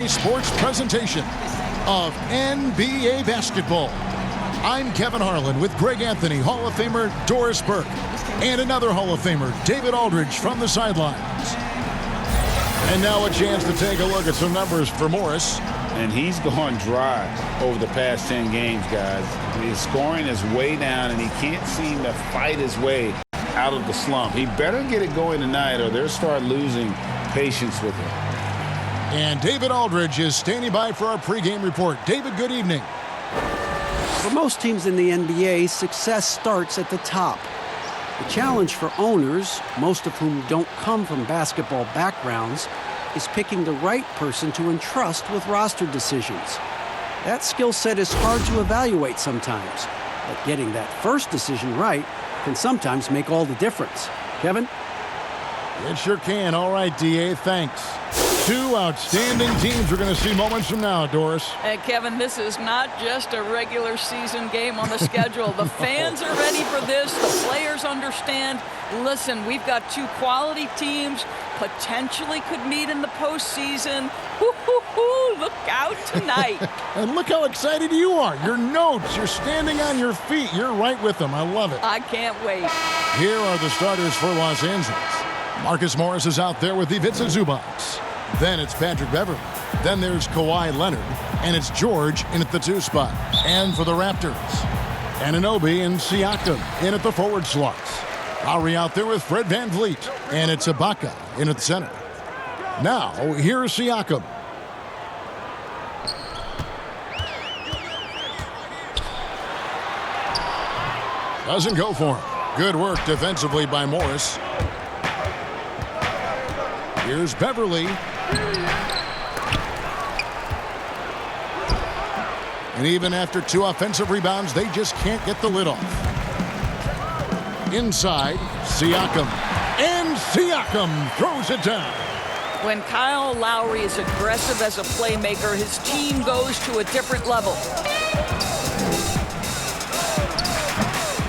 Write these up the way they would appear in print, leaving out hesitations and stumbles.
Sports presentation of NBA basketball. I'm Kevin Harlan with Greg Anthony, Hall of Famer Doris Burke, and another Hall of Famer, David Aldridge, from the sidelines. And now a chance to take a look at some numbers for Morris. And he's gone dry over the past 10 games, guys. His scoring is way down, and he can't seem to fight his way out of the slump. He better get it going tonight, or they'll start losing patience with him. And David Aldridge is standing by for our pregame report. David, good evening. For most teams in the NBA, success starts at the top. The challenge for owners, most of whom don't come from basketball backgrounds, is picking the right person to entrust with roster decisions. That skill set is hard to evaluate sometimes, but getting that first decision right can sometimes make all the difference. Kevin? It sure can. All right, D.A., thanks. Two outstanding teams we're going to see moments from now, Doris. And Kevin, this is not just a regular season game on the schedule. The fans are ready for this. The players understand. Listen, we've got two quality teams, potentially could meet in the postseason. Look out tonight. And look how excited you are. Your notes, you're standing on your feet. You're right with them. I love it. I can't wait. Here are the starters for Los Angeles. Marcus Morris is out there with Ivica Zubac. Then it's Patrick Beverley. Then there's Kawhi Leonard. And it's George in at the 2 spot. And for the Raptors, Anunoby and Siakam in at the forward slots. Lowry out there with Fred VanVleet. And it's Ibaka in at the center. Now, here's Siakam. Doesn't go for him. Good work defensively by Morris. Here's Beverley. And even after 2 offensive rebounds, they just can't get the lid off. Inside, Siakam. And Siakam throws it down. When Kyle Lowry is aggressive as a playmaker, his team goes to a different level.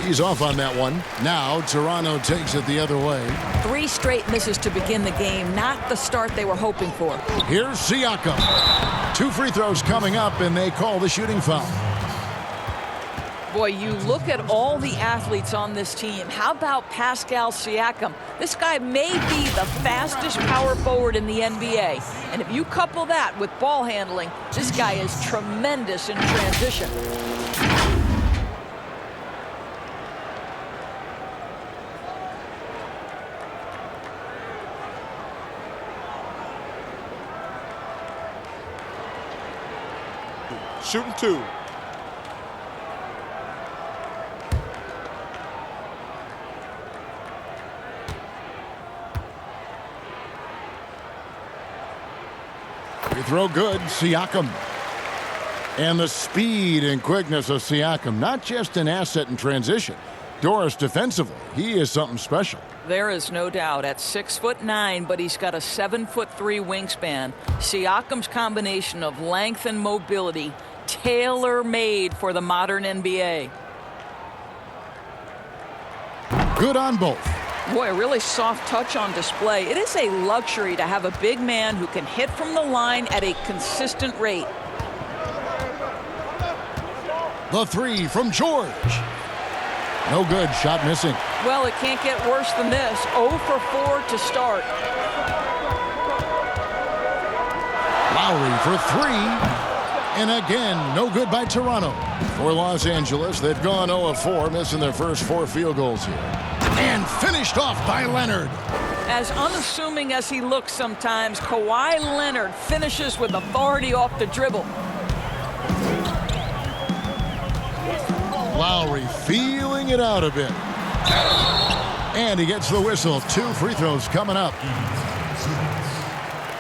He's off on that one. Now Toronto takes it the other way. 3 straight misses to begin the game. Not the start they were hoping for. Here's Siakam. 2 free throws coming up, and they call the shooting foul. Boy, you look at all the athletes on this team. How about Pascal Siakam? This guy may be the fastest power forward in the NBA. And if you couple that with ball handling, this guy is tremendous in transition. Shooting 2. Free throw good, Siakam. And the speed and quickness of Siakam, not just an asset in transition. Doris, defensively, he is something special. There is no doubt. At 6'9", but he's got a 7'3" wingspan. Siakam's combination of length and mobility, tailor-made for the modern NBA. Good on both. Boy, a really soft touch on display. It is a luxury to have a big man who can hit from the line at a consistent rate. The 3 from George. No good. Shot missing. Well, it can't get worse than this. 0 for 4 to start. Lowry for 3. And again, no good by Toronto. For Los Angeles, they've gone 0 of 4, missing their first 4 field goals here. And finished off by Leonard. As unassuming as he looks sometimes, Kawhi Leonard finishes with authority off the dribble. Lowry feeling it out a bit. And he gets the whistle. 2 free throws coming up.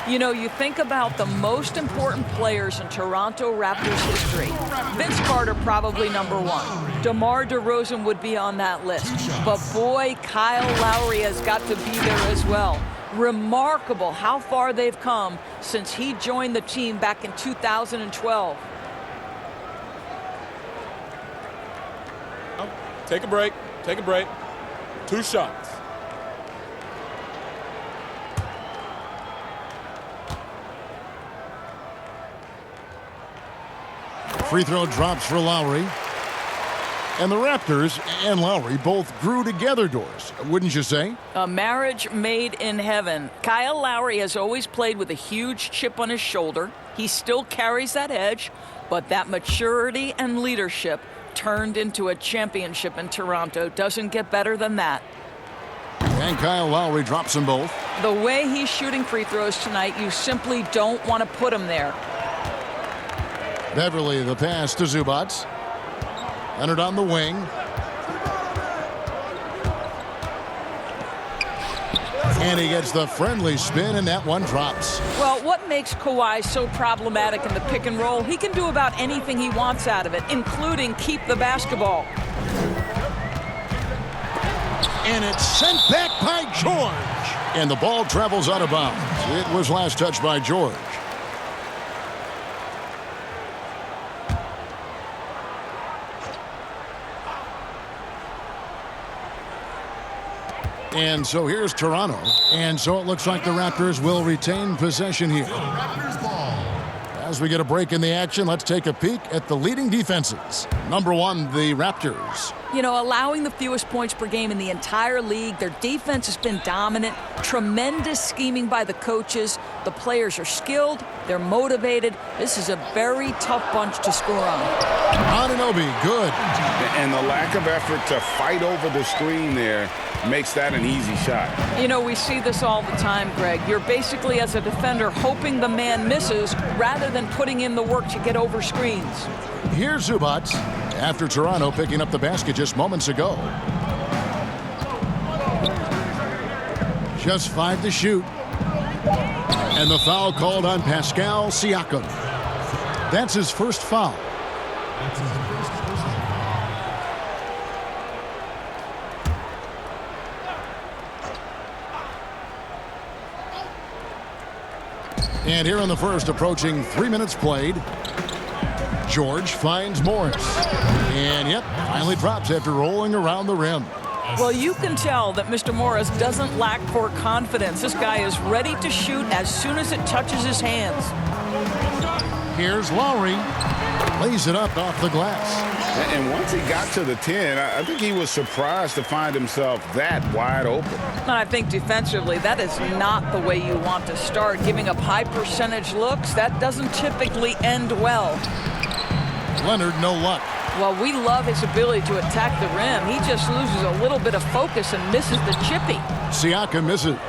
You know, you think about the most important players in Toronto Raptors history. Vince Carter probably #1. DeMar DeRozan would be on that list. But boy, Kyle Lowry has got to be there as well. Remarkable how far they've come since he joined the team back in 2012. Take a break. Take a break. 2 shots. Free throw drops for Lowry. And the Raptors and Lowry both grew together, Doris, wouldn't you say? A marriage made in heaven. Kyle Lowry has always played with a huge chip on his shoulder. He still carries that edge, but that maturity and leadership turned into a championship in Toronto. Doesn't get better than that. And Kyle Lowry drops them both. The way he's shooting free throws tonight, you simply don't want to put him there. Beverly, the pass to Zubac. Leonard on the wing. And he gets the friendly spin, and that one drops. Well, what makes Kawhi so problematic in the pick and roll? He can do about anything he wants out of it, including keep the basketball. And it's sent back by George. And the ball travels out of bounds. It was last touched by George. And so here's Toronto. And so it looks like the Raptors will retain possession here. As we get a break in the action, let's take a peek at the leading defenses. Number one, the Raptors. You know, allowing the fewest points per game in the entire league. Their defense has been dominant. Tremendous scheming by the coaches. The players are skilled. They're motivated. This is a very tough bunch to score on. Anunoby, good. And the lack of effort to fight over the screen there makes that an easy shot. You know, we see this all the time, Greg. You're basically, as a defender, hoping the man misses rather than putting in the work to get over screens. Here's Zubac after Toronto picking up the basket just moments ago. Just 5 to shoot. And the foul called on Pascal Siakam. That's his first foul. And here in the first, approaching 3 minutes played, George finds Morris. And yep, finally drops after rolling around the rim. Well, you can tell that Mr. Morris doesn't lack for confidence. This guy is ready to shoot as soon as it touches his hands. Here's Lowry. Lays it up off the glass. And once he got to the 10, I think he was surprised to find himself that wide open. And I think defensively, that is not the way you want to start. Giving up high percentage looks, that doesn't typically end well. Leonard, no luck. Well, we love his ability to attack the rim. He just loses a little bit of focus and misses the chippy. Siakam misses.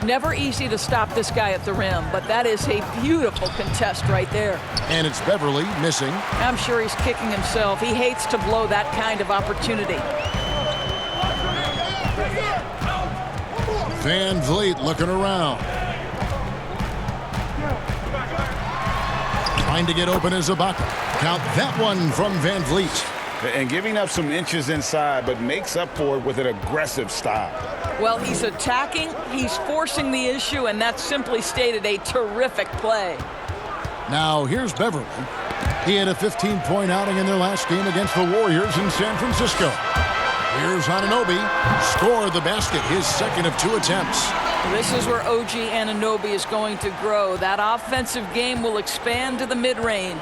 Never easy to stop this guy at the rim, but that is a beautiful contest right there. And it's Beverly missing. I'm sure he's kicking himself. He hates to blow that kind of opportunity. Van Vliet looking around. Trying to get open is Ibaka. Count that one from Van Vliet. And giving up some inches inside, but makes up for it with an aggressive style. Well, he's attacking, he's forcing the issue, and that's simply stated a terrific play. Now here's Beverly. He had a 15-point outing in their last game against the Warriors in San Francisco. Here's Anunoby. Scored the basket, his second of 2 attempts. This is where OG Anunoby is going to grow. That offensive game will expand to the mid-range.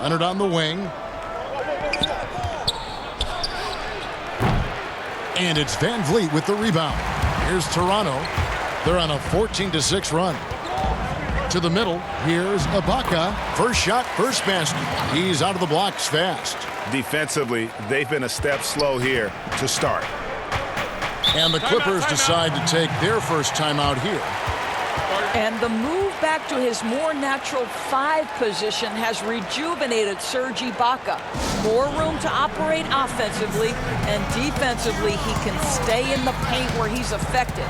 Leonard on the wing. And it's Van Vliet with the rebound. Here's Toronto. They're on a 14-6 run. To the middle, here's Ibaka. First shot, first basket. He's out of the blocks fast. Defensively, they've been a step slow here to start. And the Clippers decide to take their first timeout here. And the move back to his more natural 5 position has rejuvenated Serge Ibaka. More room to operate offensively, and defensively he can stay in the paint where he's effective.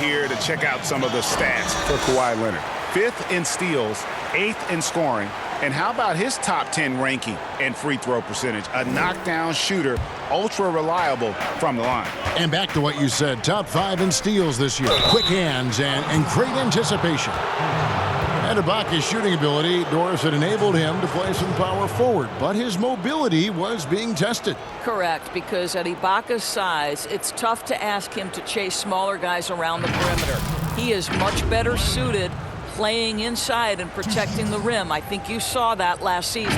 Here to check out some of the stats for Kawhi Leonard. 5th in steals, 8th in scoring, And how about his top 10 ranking and free throw percentage? A knockdown shooter, ultra reliable from the line. And back to what you said, top 5 in steals this year. Quick hands and great anticipation. And Ibaka's shooting ability, Doris, had enabled him to play some power forward, but his mobility was being tested. Correct, because at Ibaka's size, it's tough to ask him to chase smaller guys around the perimeter. He is much better suited playing inside and protecting the rim. I think you saw that last season.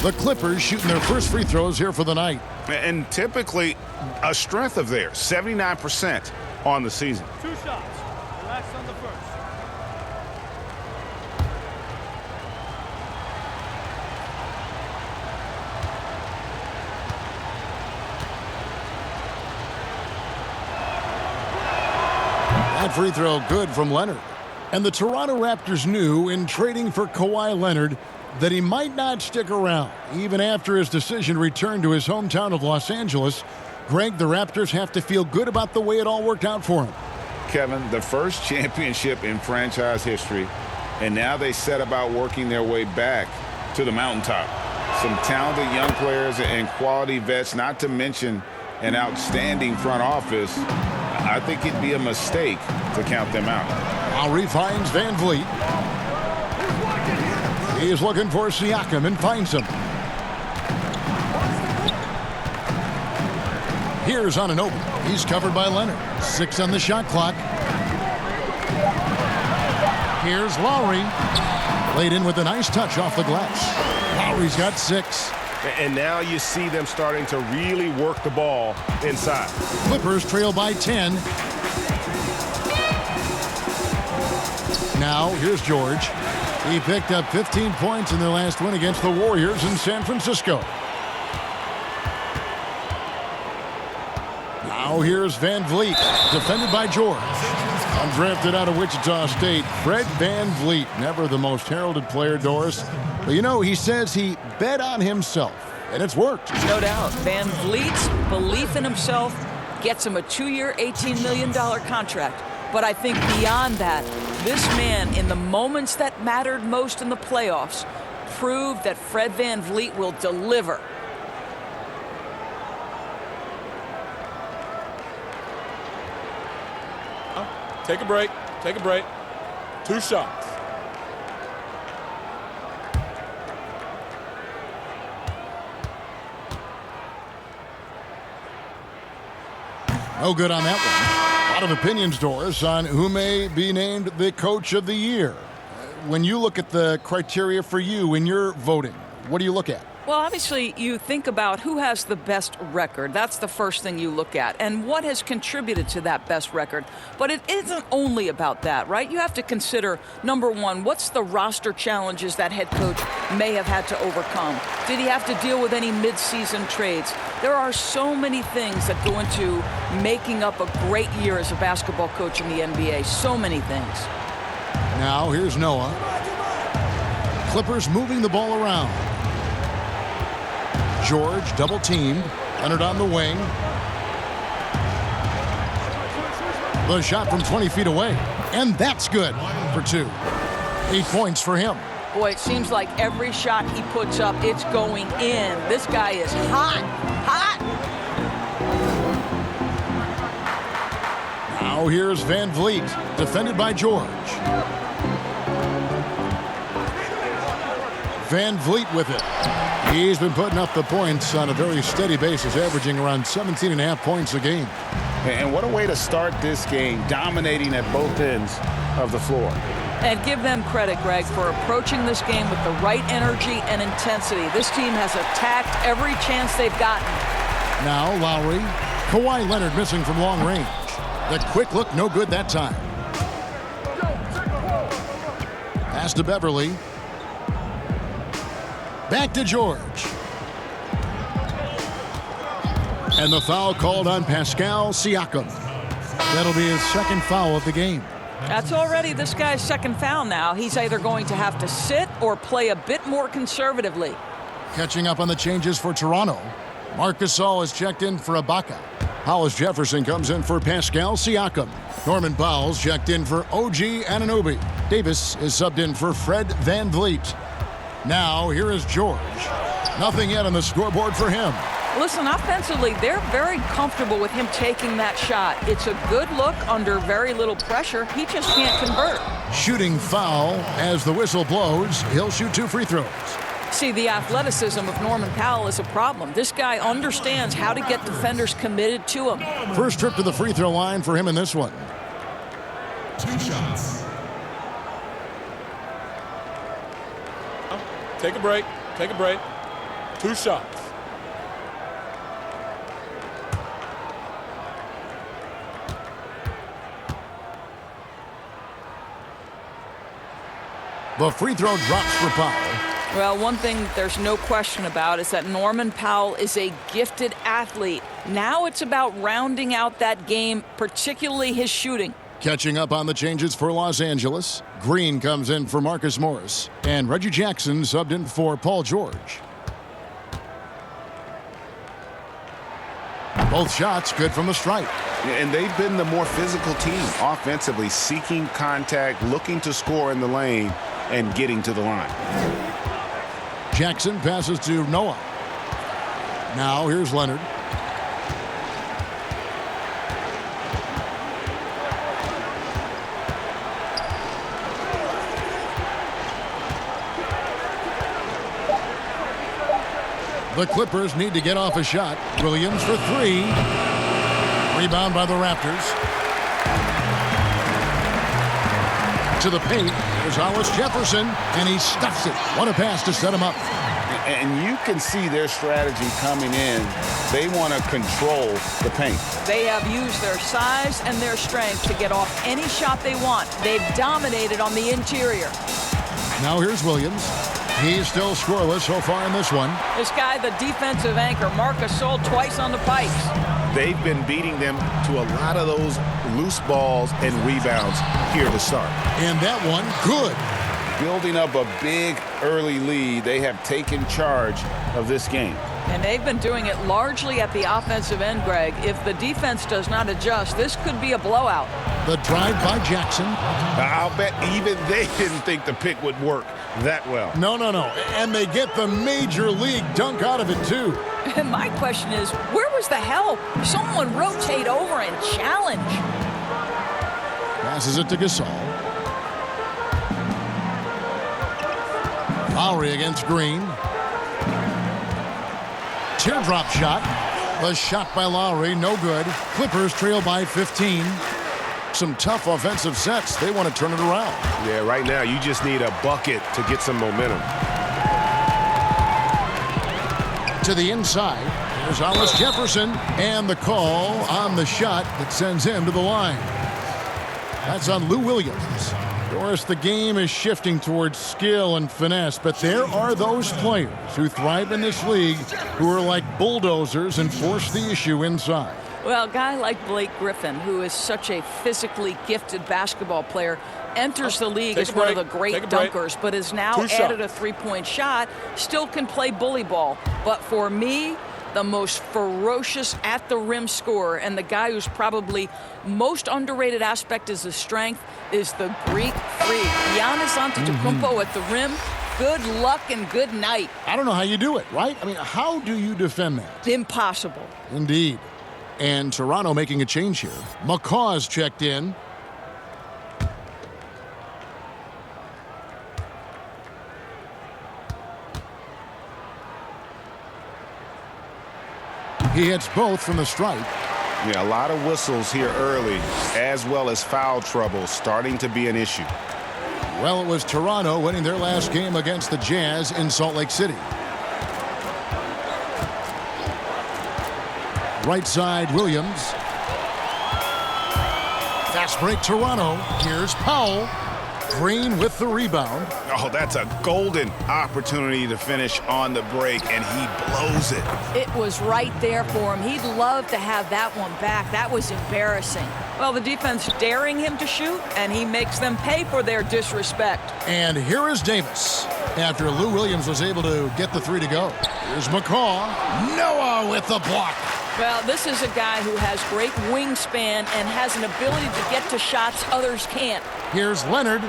The Clippers shooting their first free throws here for the night. And typically a strength of theirs, 79% on the season. 2 shots. Relax on the first. That free throw good from Leonard. And the Toronto Raptors knew in trading for Kawhi Leonard that he might not stick around. Even after his decision to return to his hometown of Los Angeles, Greg, the Raptors have to feel good about the way it all worked out for him. Kevin, the first championship in franchise history, and now they set about working their way back to the mountaintop. Some talented young players and quality vets, not to mention an outstanding front office. I think it'd be a mistake to count them out. Lowry finds Van Vliet. He is looking for Siakam and finds him. Here's Anunoby. He's covered by Leonard. 6 on the shot clock. Here's Lowry. Laid in with a nice touch off the glass. Lowry's got 6. And now you see them starting to really work the ball inside. Clippers trail by 10. Now, here's George. He picked up 15 points in their last win against the Warriors in San Francisco. Now, here's Van Vliet, defended by George. Undrafted out of Wichita State, Fred Van Vliet, never the most heralded player, Doris. But, you know, he says he bet on himself, and it's worked. No doubt. Van Vliet's belief in himself gets him a 2-year, $18 million contract. But I think beyond that, this man, in the moments that mattered most in the playoffs, proved that Fred Van Vliet will deliver. Take a break. Take a break. 2 shots. No good on that one. A lot of opinions, Doris, on who may be named the coach of the year. When you look at the criteria for you in your voting, what do you look at? Well, obviously, you think about who has the best record. That's the first thing you look at. And what has contributed to that best record. But it isn't only about that, right? You have to consider, number one, what's the roster challenges that head coach may have had to overcome? Did he have to deal with any midseason trades? There are so many things that go into making up a great year as a basketball coach in the NBA. So many things. Now, here's Noah. Clippers moving the ball around. George double teamed. Leonard on the wing. The shot from 20 feet away. And that's good for 2. 8 points for him. Boy, it seems like every shot he puts up, it's going in. This guy is hot. Hot. Now here's Van Vliet, defended by George. Van Vliet with it. He's been putting up the points on a very steady basis, averaging around 17.5 points a game. And what a way to start this game, dominating at both ends of the floor. And give them credit, Greg, for approaching this game with the right energy and intensity. This team has attacked every chance they've gotten. Now Lowry. Kawhi Leonard missing from long range. The quick look, no good that time. Pass to Beverly. Back to George. And the foul called on Pascal Siakam. That'll be his second foul of the game. That's already this guy's second foul now. He's either going to have to sit or play a bit more conservatively. Catching up on the changes for Toronto. Marc Gasol is checked in for Ibaka. Hollis Jefferson comes in for Pascal Siakam. Norman Powell's checked in for OG Anunoby. Davis is subbed in for Fred Van Vliet. Now, here is George. Nothing yet on the scoreboard for him. Listen, offensively, they're very comfortable with him taking that shot. It's a good look under very little pressure. He just can't convert. Shooting foul as the whistle blows. He'll shoot 2 free throws. See, the athleticism of Norman Powell is a problem. This guy understands how to get defenders committed to him. First trip to the free throw line for him in this one. 2 shots. Take a break. Take a break. 2 shots. The free throw drops for Powell. Well, one thing there's no question about is that Norman Powell is a gifted athlete. Now it's about rounding out that game, particularly his shooting. Catching up on the changes for Los Angeles. Green comes in for Marcus Morris. And Reggie Jackson subbed in for Paul George. Both shots good from the stripe. And they've been the more physical team offensively, seeking contact, looking to score in the lane, and getting to the line. Jackson passes to Noah. Now here's Leonard. The Clippers need to get off a shot. Williams for 3. Rebound by the Raptors. To the paint. There's Hollis Jefferson, and he stuffs it. What a pass to set him up. And you can see their strategy coming in. They want to control the paint. They have used their size and their strength to get off any shot they want. They've dominated on the interior. Now here's Williams. He's still scoreless so far in this one. This guy, the defensive anchor, Marcus Gasol twice on the pipes. They've been beating them to a lot of those loose balls and rebounds here to start. And that one, good. Building up a big early lead, they have taken charge of this game. And they've been doing it largely at the offensive end, Greg. If the defense does not adjust, this could be a blowout. The drive by Jackson. I'll bet even they didn't think the pick would work that well. No. And they get the major league dunk out of it, too. And my question is, where was the help? Someone rotate over and challenge. Passes it to Gasol. Lowry against Green. Teardrop shot. The shot by Lowry, no good. Clippers trail by 15. Some tough offensive sets. They want to turn it around. Yeah, right now you just need a bucket to get some momentum. To the inside. There's Hollis Jefferson. And the call on the shot that sends him to the line. That's on Lou Williams. Doris, the game is shifting towards skill and finesse, but there are those players who thrive in this league who are like bulldozers and force the issue inside. Well, a guy like Blake Griffin, who is such a physically gifted basketball player, enters the league as one of the great dunkers, but has now added a three-point shot, still can play bully ball. But for me, the most ferocious at-the-rim scorer and the guy who's probably most underrated aspect is his strength is the Greek freak. Giannis Antetokounmpo at the rim. Good luck and good night. I don't know how you do it, right? I mean, how do you defend that? Impossible. Indeed. And Toronto making a change here. McCaw's checked in. He hits both from the stripe. Yeah, a lot of whistles here early, as well as foul trouble starting to be an issue. Well, it was Toronto winning their last game against the Jazz in Salt Lake City. Right side, Williams. Fast break, Toronto. Here's Powell. Green with the rebound. Oh, that's a golden opportunity to finish on the break, and he blows it. It was right there for him. He'd love to have that one back. That was embarrassing. Well, the defense daring him to shoot, and he makes them pay for their disrespect. And here is Davis. After Lou Williams was able to get the three to go. Here's McCaw. Noah with the block. Well, this is a guy who has great wingspan and has an ability to get to shots others can't. Here's Leonard.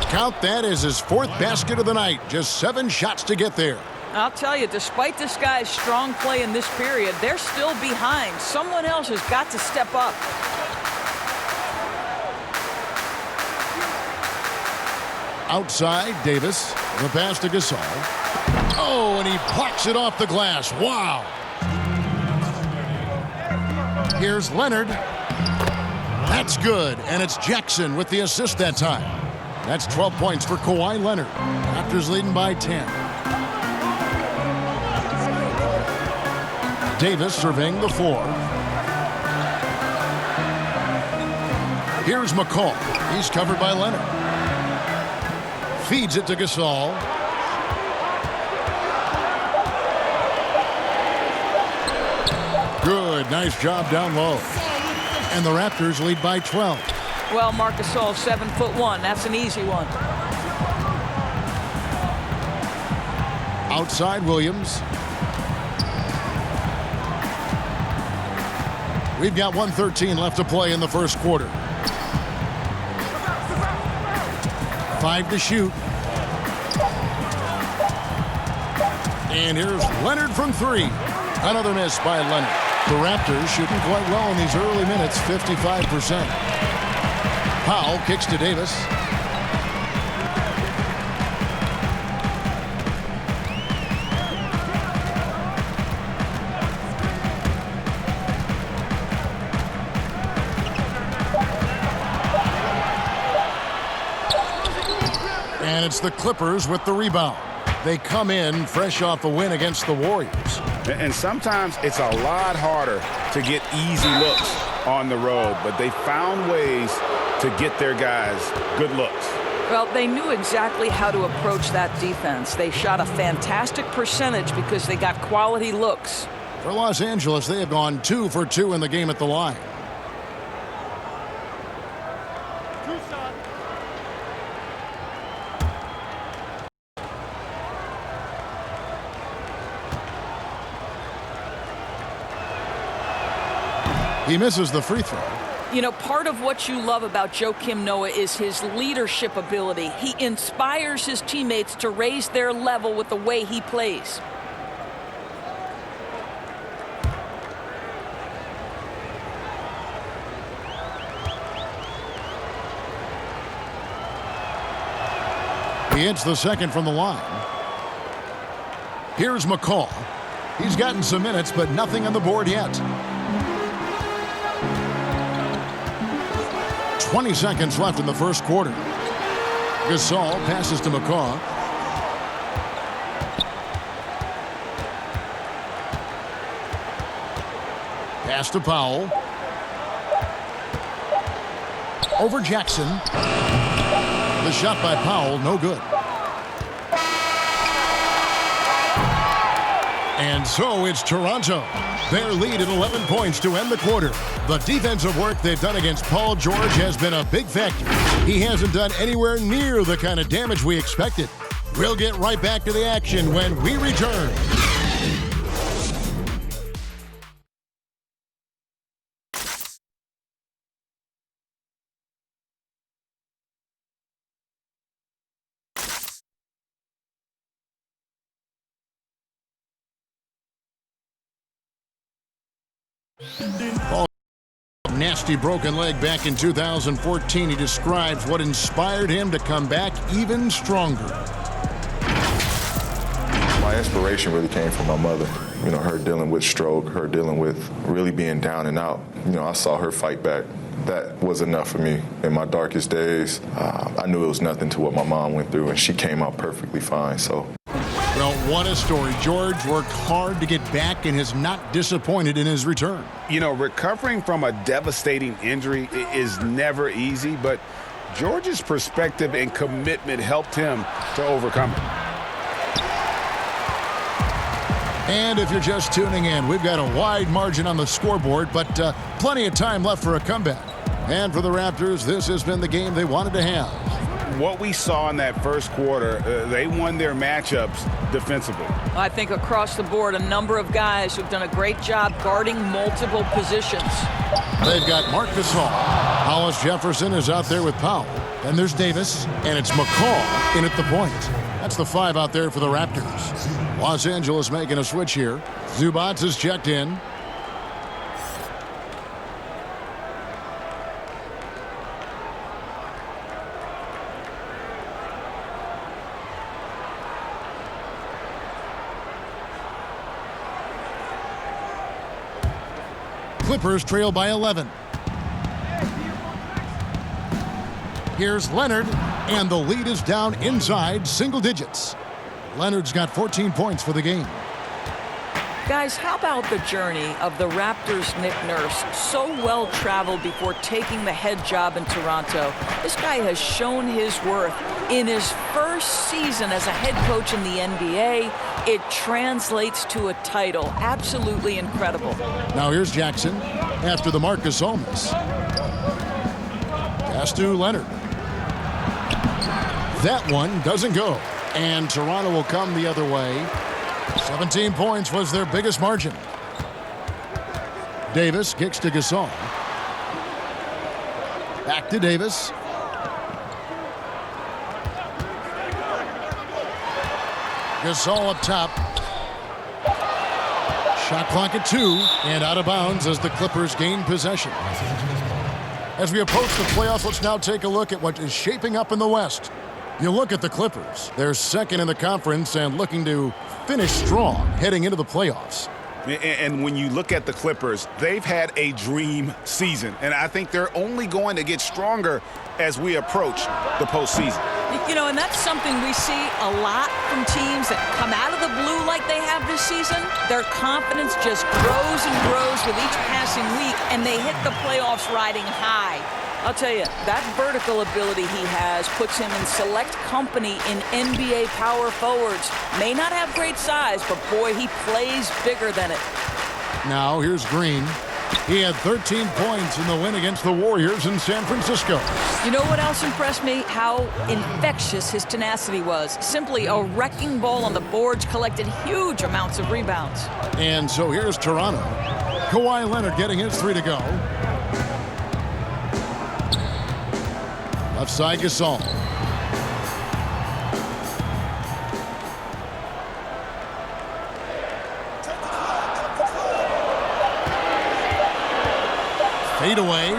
Count that as his 4th basket of the night. Just 7 shots to get there. I'll tell you, despite this guy's strong play in this period, they're still behind. Someone else has got to step up. Outside, Davis. The pass to Gasol. Oh, and he blocks it off the glass. Wow. Here's Leonard. That's good, and it's Jackson with the assist that time. That's 12 points for Kawhi Leonard. Raptors leading by 10. Davis surveying the floor. Here's McCall. He's covered by Leonard. Feeds it to Gasol. Good, nice job down low. And the Raptors lead by 12. Well, Marc Gasol, 7'1". That's an easy one. Outside Williams. We've got 1:13 left to play in the first quarter. 5 to shoot. And here's Leonard from 3. Another miss by Leonard. The Raptors shooting quite well in these early minutes, 55%. Powell kicks to Davis. And it's the Clippers with the rebound. They come in fresh off a win against the Warriors. And sometimes it's a lot harder to get easy looks on the road, but they found ways to get their guys good looks. Well, they knew exactly how to approach that defense. They shot a fantastic percentage because they got quality looks. For Los Angeles, they have gone 2 for 2 in the game at the line. He misses the free throw. You know, part of what you love about Joakim Noah is his leadership ability. He inspires his teammates to raise their level with the way he plays. He hits the second from the line. Here's McCall. He's gotten some minutes, but nothing on the board yet. 20 seconds left in the first quarter. Gasol passes to McCaw. Pass to Powell. Over Jackson. The shot by Powell, no good. And so it's Toronto. Their lead at 11 points to end the quarter. The defensive work they've done against Paul George has been a big factor. He hasn't done anywhere near the kind of damage we expected. We'll get right back to the action when we return. Paul, nasty broken leg back in 2014. He describes what inspired him to come back even stronger. My inspiration really came from my mother. You know, her dealing with stroke, her dealing with really being down and out. You know, I saw her fight back. That was enough for me. In my darkest days, I knew it was nothing to what my mom went through, and she came out perfectly fine, so. Well, what a story. George worked hard to get back and has not disappointed in his return. You know, recovering from a devastating injury is never easy, but George's perspective and commitment helped him to overcome it. And if you're just tuning in, we've got a wide margin on the scoreboard, but plenty of time left for a comeback. And for the Raptors, this has been the game they wanted to have. what we saw in that first quarter, they won their matchups defensively. I think across the board, a number of guys who've done a great job guarding multiple positions. They've got Marc Gasol. Hollis Jefferson is out there with Powell. Then there's Davis, and it's McCall in at the point. That's the 5 out there for the Raptors. Los Angeles making a switch here. Zubac is checked in. Clippers trail by 11. Here's Leonard, and the lead is down inside single digits. Leonard's got 14 points for the game. Guys, how about the journey of the Raptors' Nick Nurse? So well traveled before taking the head job in Toronto. This guy has shown his worth. In his first season as a head coach in the NBA, it translates to a title. Absolutely incredible. Now here's Jackson after the Marc Gasol miss. Pass to Leonard. That one doesn't go. And Toronto will come the other way. 17 points was their biggest margin. Davis kicks to Gasol. Back to Davis. Gasol up top. Shot clock at 2 and out of bounds as the Clippers gain possession. As we approach the playoffs, let's now take a look at what is shaping up in the West. You look at the Clippers. They're second in the conference and looking to finish strong heading into the playoffs. And when you look at the Clippers, they've had a dream season. And I think they're only going to get stronger as we approach the postseason. You know, and that's something we see a lot from teams that come out of the blue like they have this season. Their confidence just grows and grows with each passing week, and they hit the playoffs riding high. I'll tell you, that vertical ability he has puts him in select company in NBA power forwards. May not have great size, but boy, he plays bigger than it. Now here's Green. He had 13 points in the win against the Warriors in San Francisco. You know what else impressed me? How infectious his tenacity was. Simply a wrecking ball on the boards, collected huge amounts of rebounds. And so here's Toronto. Kawhi Leonard getting his 3 to go. Left side Gasol. Fade away.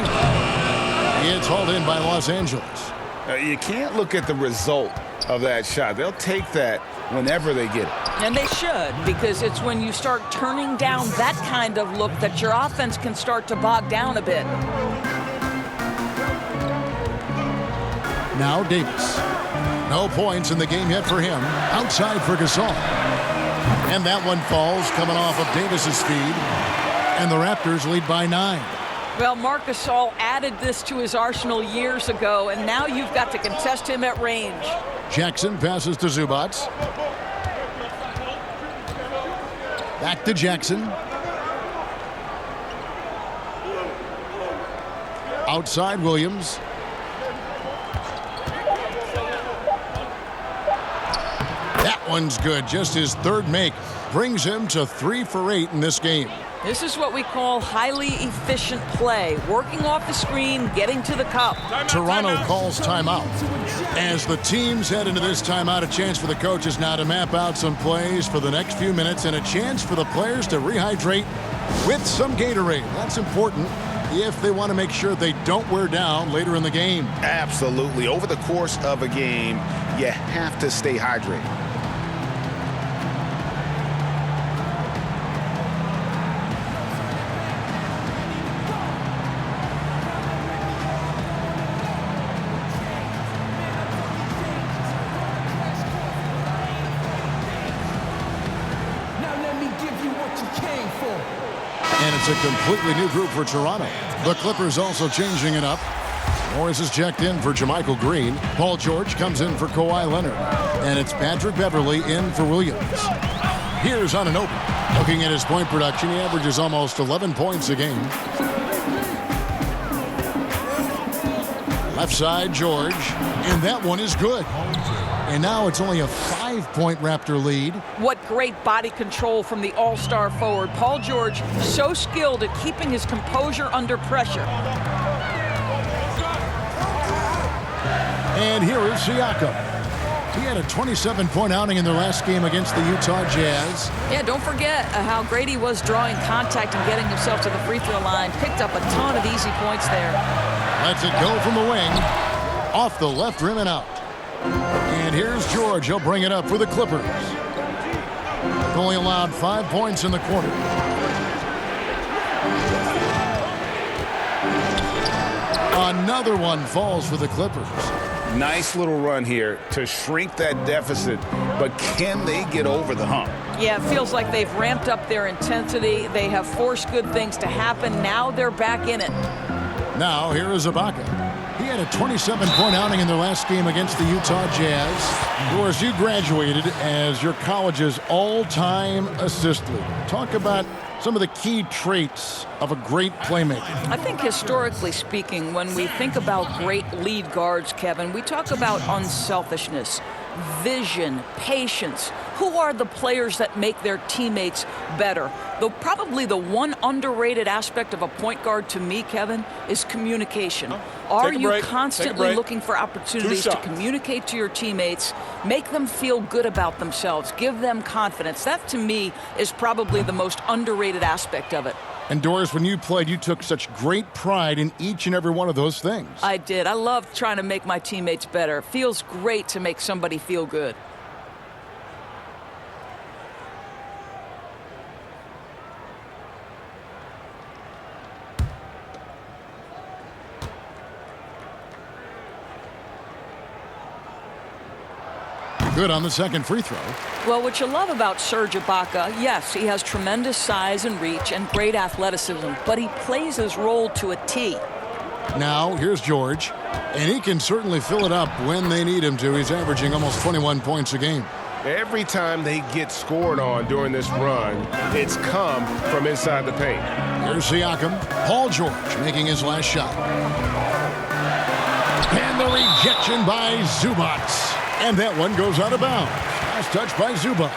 It's hauled in by Los Angeles. You can't look at the result of that shot. They'll take that whenever they get it. And they should, because it's when you start turning down that kind of look that your offense can start to bog down a bit. Now Davis. No points in the game yet for him. Outside for Gasol. And that one falls coming off of Davis's speed. And the Raptors lead by 9. Well, Marc Gasol added this to his arsenal years ago, and now you've got to contest him at range. Jackson passes to Zubac. Back to Jackson. Outside Williams. That one's good. Just his third make brings him to 3 for 8 in this game. This is what we call highly efficient play. Working off the screen, getting to the cup. Toronto calls timeout. As the teams head into this timeout, a chance for the coaches now to map out some plays for the next few minutes and a chance for the players to rehydrate with some Gatorade. That's important if they want to make sure they don't wear down later in the game. Absolutely. Over the course of a game, you have to stay hydrated. And it's a completely new group for Toronto. The Clippers also changing it up. Morris is checked in for JaMychal Green. Paul George comes in for Kawhi Leonard. And it's Patrick Beverley in for Williams. Here's Anunoby. Looking at his point production, he averages almost 11 points a game. Left side, George. And that one is good. And now it's only a 5-point Raptor lead. What great body control from the all-star forward. Paul George, so skilled at keeping his composure under pressure. And here is Siakam. He had a 27-point outing in their last game against the Utah Jazz. Yeah, don't forget how great he was drawing contact and getting himself to the free throw line. Picked up a ton of easy points there. Lets it go from the wing. Off the left rim and out. And here's George. He'll bring it up for the Clippers. Only allowed 5 points in the quarter. Another one falls for the Clippers. Nice little run here to shrink that deficit, but can they get over the hump? Yeah, it feels like they've ramped up their intensity. They have forced good things to happen. Now they're back in it. Now here is Ibaka. He had a 27-point outing in their last game against the Utah Jazz. Doris, you graduated as your college's all-time assist leader. Talk about some of the key traits of a great playmaker. I think historically speaking, when we think about great lead guards, Kevin, we talk about unselfishness, vision, patience. Who are the players that make their teammates better? Though probably the one underrated aspect of a point guard to me, Kevin, is communication. Are you constantly looking for opportunities to communicate to your teammates, make them feel good about themselves, give them confidence? That, to me, is probably the most underrated aspect of it. And Doris, when you played, you took such great pride in each and every one of those things. I did. I love trying to make my teammates better. It feels great to make somebody feel good. Good on the second free throw. Well, what you love about Serge Ibaka, yes, he has tremendous size and reach and great athleticism, but he plays his role to a T. Now, here's George, and he can certainly fill it up when they need him to. He's averaging almost 21 points a game. Every time they get scored on during this run, it's come from inside the paint. Here's Siakam. Paul George making his last shot. And the rejection by Zubac. And that one goes out of bounds. Last touch by Zubac.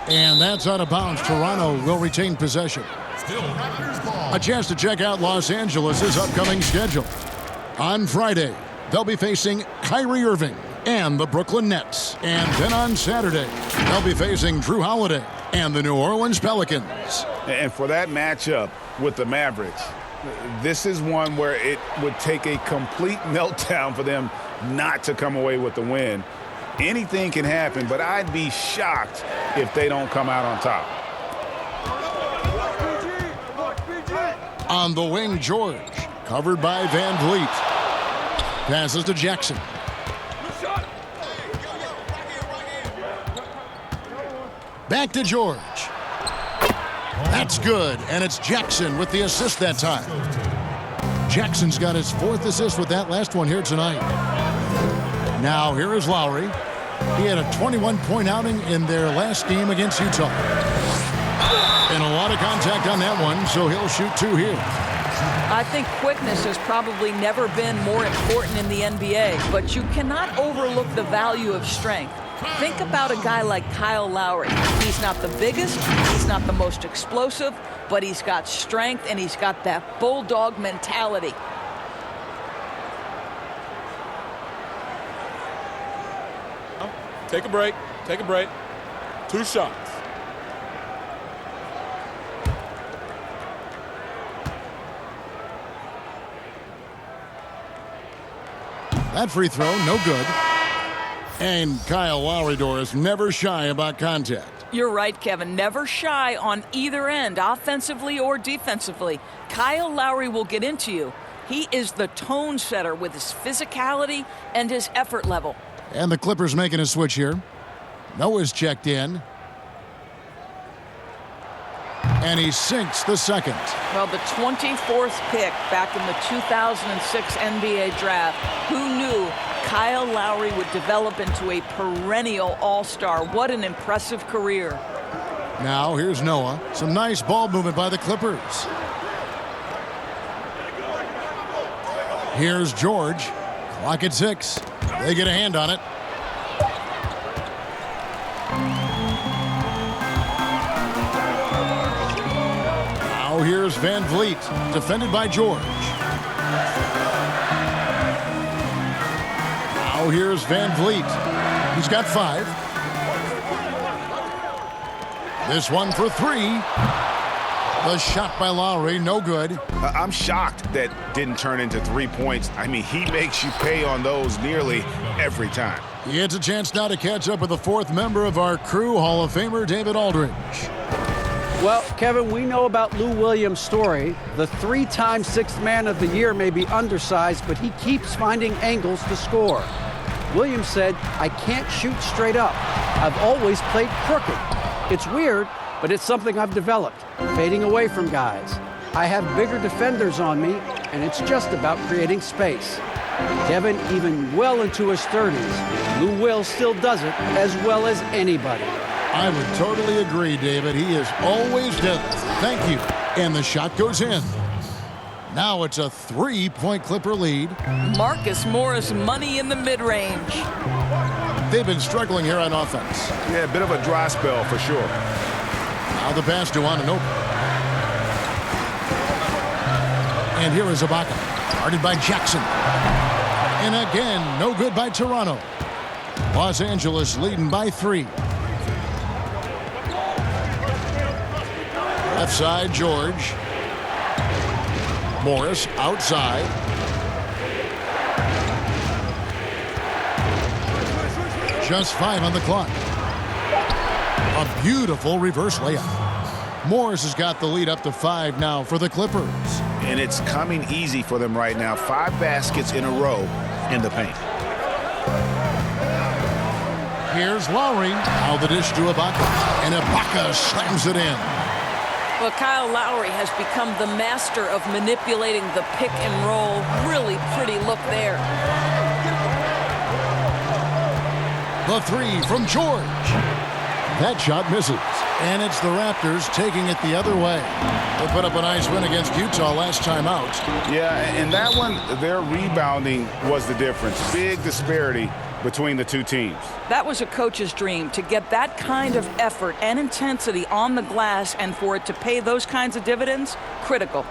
And that's out of bounds. Toronto will retain possession. Still Raptors ball. A chance to check out Los Angeles' upcoming schedule. On Friday, they'll be facing Kyrie Irving and the Brooklyn Nets. And then on Saturday, they'll be facing Drew Holiday and the New Orleans Pelicans. And for that matchup with the Mavericks, this is one where it would take a complete meltdown for them not to come away with the win. Anything can happen, but I'd be shocked if they don't come out on top. On the wing, George, covered by Van Vliet. Passes to Jackson. Back to George. That's good, and it's Jackson with the assist that time. Jackson's got his fourth assist with that last one here tonight. Now here is Lowry. He had a 21-point outing in their last game against Utah. And a lot of contact on that one, so he'll shoot two here. I think quickness has probably never been more important in the NBA, but you cannot overlook the value of strength. Think about a guy like Kyle Lowry. He's not the biggest, he's not the most explosive, but he's got strength and he's got that bulldog mentality. Take a break. Take a break. 2 shots. That free throw, no good. And Kyle Lowry, Doris, never shy about contact. You're right, Kevin. Never shy on either end, offensively or defensively. Kyle Lowry will get into you. He is the tone setter with his physicality and his effort level. And the Clippers making a switch here. Noah's checked in. And he sinks the second. Well, the 24th pick back in the 2006 NBA draft. Who knew Kyle Lowry would develop into a perennial all-star? What an impressive career. Now here's Noah. Some nice ball movement by the Clippers. Here's George. Clock at 6. They get a hand on it. Now here's Van Vliet, defended by George. Now here's Van Vliet. He's got 5. This one for 3. The shot by Lowry, no good. I'm shocked that didn't turn into 3 points. I mean, he makes you pay on those nearly every time. He gets a chance now to catch up with the 4th member of our crew, Hall of Famer David Aldridge. Well, Kevin, we know about Lou Williams' story. The 3-time 6th man of the year may be undersized, but he keeps finding angles to score. Williams said, "I can't shoot straight up. I've always played crooked. It's weird, but it's something I've developed, fading away from guys. I have bigger defenders on me, and it's just about creating space." Kevin, even well into his 30s, Lou Will still does it as well as anybody. I would totally agree, David. He is always deadly. Thank you. And the shot goes in. Now it's a 3-point Clipper lead. Marcus Morris money in the mid-range. They've been struggling here on offense. Yeah, a bit of a dry spell for sure. Now the pass to Anunoby. And here is Ibaka. Guarded by Jackson. And again, no good by Toronto. Los Angeles leading by 3. Left side, George. Morris outside. Just 5 on the clock. A beautiful reverse layup. Morris has got the lead up to 5 now for the Clippers. And it's coming easy for them right now. 5 baskets in a row in the paint. Here's Lowry. Now the dish to Ibaka. And Ibaka slams it in. Well, Kyle Lowry has become the master of manipulating the pick and roll. Really pretty look there. The 3 from George. That shot misses. And it's the Raptors taking it the other way. They put up a nice win against Utah last time out. Yeah, and that one, their rebounding was the difference. Big disparity between the two teams. That was a coach's dream, to get that kind of effort and intensity on the glass, and for it to pay those kinds of dividends, critical.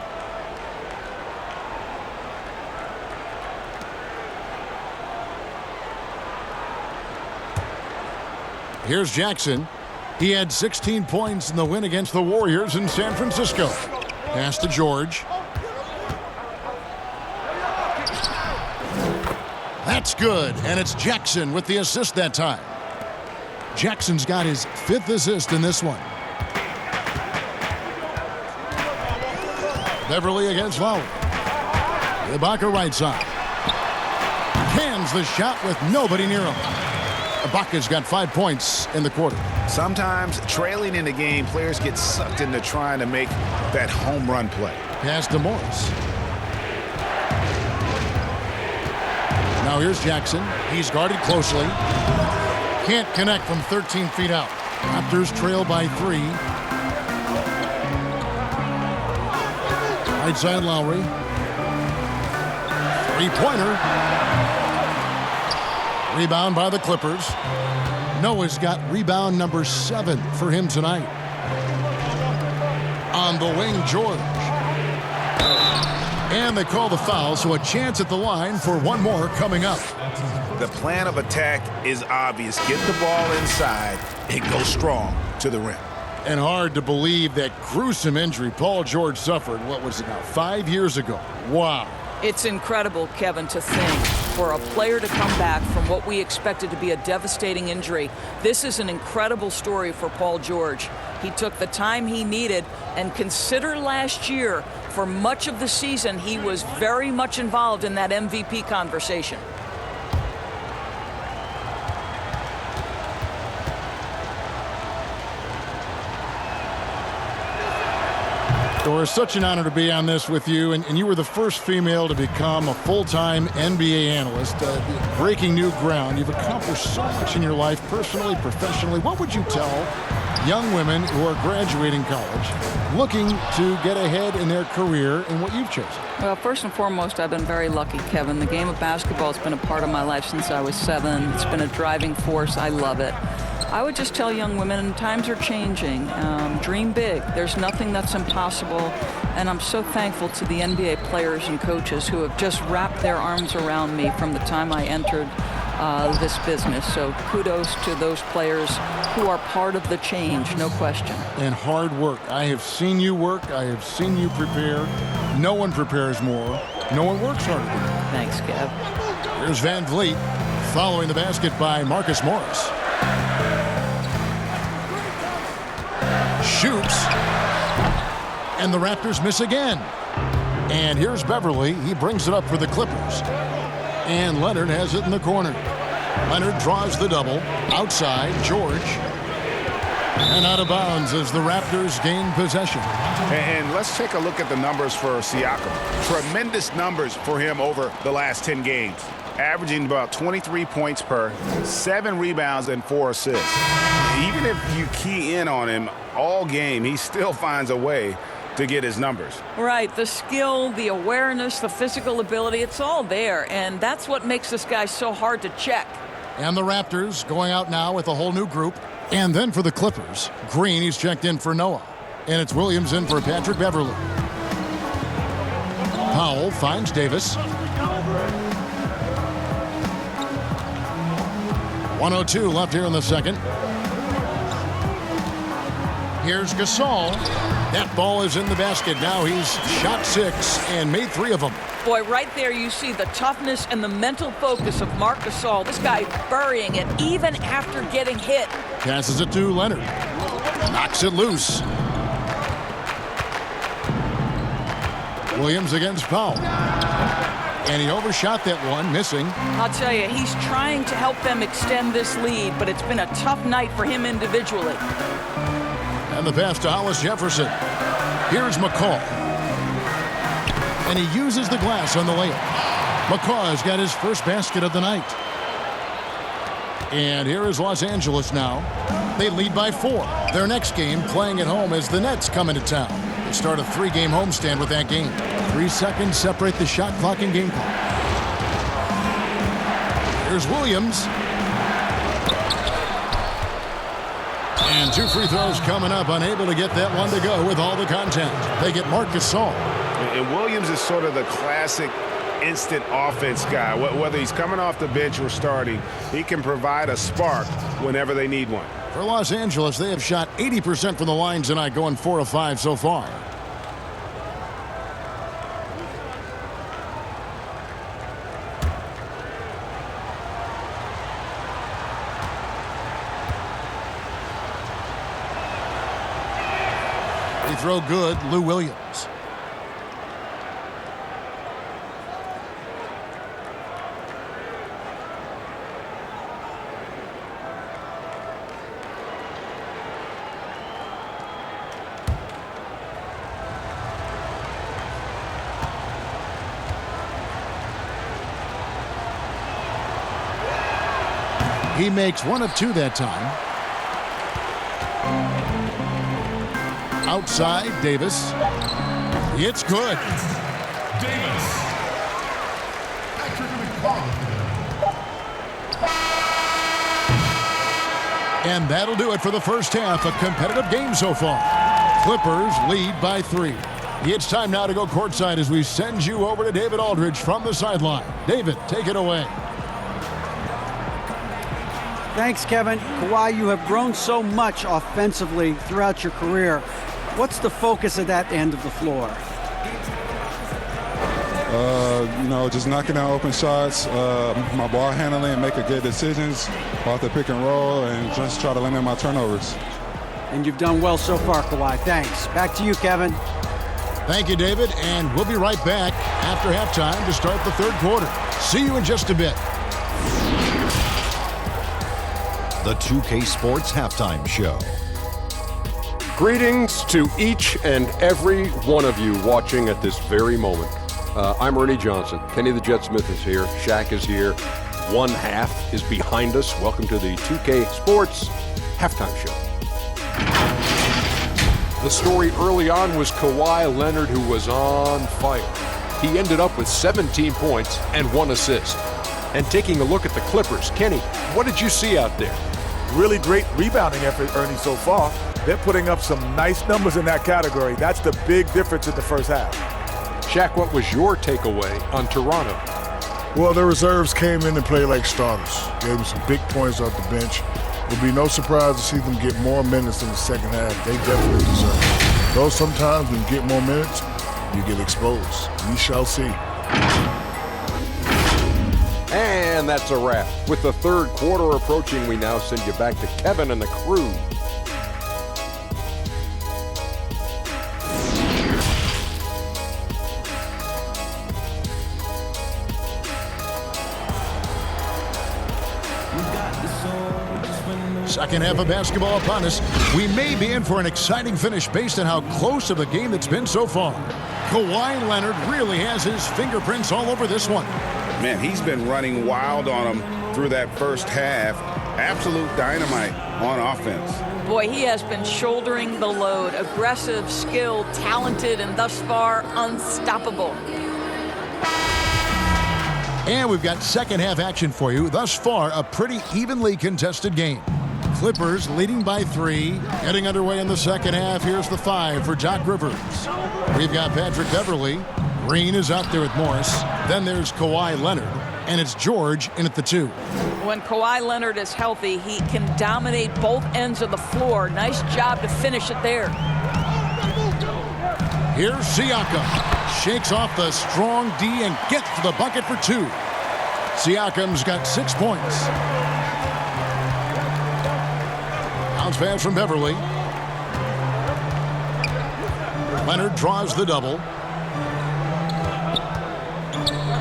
Here's Jackson. He had 16 points in the win against the Warriors in San Francisco. Pass to George. That's good, and it's Jackson with the assist that time. Jackson's got his 5th assist in this one. Beverly against Lowry. Ibaka right side. Cans the shot with nobody near him. Ibaka's got 5 points in the quarter. Sometimes trailing in the game, players get sucked into trying to make that home run play. Pass to Morris. Now here's Jackson. He's guarded closely. Can't connect from 13 feet out. Raptors trail by 3. Right side Lowry. 3-pointer. Rebound by the Clippers. Noah's got rebound number 7 for him tonight. On the wing, George. And they call the foul, so a chance at the line for one more coming up. The plan of attack is obvious. Get the ball inside and go strong to the rim. And hard to believe that gruesome injury Paul George suffered, what was it now, 5 years ago. Wow. It's incredible, Kevin, to think for a player to come back from what we expected to be a devastating injury. This is an incredible story for Paul George. He took the time he needed, and consider last year, for much of the season, he was very much involved in that MVP conversation. Well, it's such an honor to be on this with you, and you were the first female to become a full-time NBA analyst, breaking new ground. You've accomplished so much in your life, personally, professionally. What would you tell young women who are graduating college, looking to get ahead in their career in what you've chosen? Well, first and foremost, I've been very lucky, Kevin. The game of basketball has been a part of my life since I was 7. It's been a driving force. I love it. I would just tell young women, times are changing. Dream big. There's nothing that's impossible. And I'm so thankful to the NBA players and coaches who have just wrapped their arms around me from the time I entered this business. So kudos to those players who are part of the change, no question. And hard work. I have seen you work. I have seen you prepare. No one prepares more. No one works harder than you. Thanks, Kev. Here's Van Vliet following the basket by Marcus Morris. Shoots. And the Raptors miss again. And here's Beverly. He brings it up for the Clippers. And Leonard has it in the corner. Leonard draws the double. Outside, George. And out of bounds as the Raptors gain possession. And let's take a look at the numbers for Siakam. Tremendous numbers for him over the last 10 games. Averaging about 23 points per, 7 rebounds, and 4 assists. Even if you key in on him all game, he still finds a way to get his numbers. Right, the skill, the awareness, the physical ability, it's all there. And that's what makes this guy so hard to check. And the Raptors going out now with a whole new group. And then for the Clippers, Green, he's checked in for Noah. And it's Williams in for Patrick Beverly. Powell finds Davis. 1:02 left here in the second. Here's Gasol. That ball is in the basket. Now he's shot 6 and made 3 of them. Boy, right there you see the toughness and the mental focus of Marc Gasol. This guy burying it even after getting hit. Passes it to Leonard. Knocks it loose. Williams against Powell. And he overshot that one, missing. I'll tell you, he's trying to help them extend this lead, but it's been a tough night for him individually. And the pass to Hollis Jefferson. Here's McCaw. And he uses the glass on the layup. McCaw has got his first basket of the night. And here is Los Angeles now. They lead by 4. Their next game playing at home as the Nets come into town. They start a 3-game homestand with that game. 3 seconds separate the shot clock and game clock. Here's Williams. And 2 free throws coming up, unable to get that one to go with all the contact. They get Marc Gasol. And Williams is sort of the classic instant offense guy. Whether he's coming off the bench or starting, he can provide a spark whenever they need one. For Los Angeles, they have shot 80% from the line tonight, going 4 of 5 so far. Free throw good, Lou Williams. He makes 1 of 2 that time. Outside, Davis. It's good. Davis. And that'll do it for the first half. A competitive game so far. Clippers lead by 3. It's time now to go courtside as we send you over to David Aldridge from the sideline. David, take it away. Thanks, Kevin. Kawhi, you have grown so much offensively throughout your career. What's the focus of that end of the floor? Just knocking down open shots, my ball handling, making good decisions off the pick and roll, and just try to limit my turnovers. And you've done well so far, Kawhi. Thanks. Back to you, Kevin. Thank you, David, and we'll be right back after halftime to start the third quarter. See you in just a bit. The 2K Sports Halftime Show. Greetings to each and every one of you watching at this very moment. I'm Ernie Johnson. Kenny the Jet Smith is here. Shaq is here. One half is behind us. Welcome to the 2K Sports Halftime Show. The story early on was Kawhi Leonard, who was on fire. He ended up with 17 points and 1 assist. And taking a look at the Clippers, Kenny, what did you see out there? Really great rebounding effort, Ernie, so far. They're putting up some nice numbers in that category. That's the big difference in the first half. Shaq, what was your takeaway on Toronto? Well, the reserves came in and played like starters. Gave them some big points off the bench. It'll be no surprise to see them get more minutes in the second half. They definitely deserve it. Though sometimes when you get more minutes, you get exposed. We shall see. And that's a wrap. With the third quarter approaching, we now send you back to Kevin and the crew. Second half of basketball upon us. We may be in for an exciting finish based on how close of a game it's been so far. Kawhi Leonard really has his fingerprints all over this one. Man, he's been running wild on him through that first half. Absolute dynamite on offense. Boy, he has been shouldering the load. Aggressive, skilled, talented, and thus far unstoppable. And we've got second half action for you. Thus far, a pretty evenly contested game. Clippers leading by 3. Getting underway in the second half. Here's the 5 for Doc Rivers. We've got Patrick Beverley. Green is out there with Morris. Then there's Kawhi Leonard. And it's George in at the 2. When Kawhi Leonard is healthy, he can dominate both ends of the floor. Nice job to finish it there. Here's Siakam. Shakes off the strong D and gets to the bucket for 2. Siakam's got 6 points. Bounce pass from Beverley. Leonard draws the double.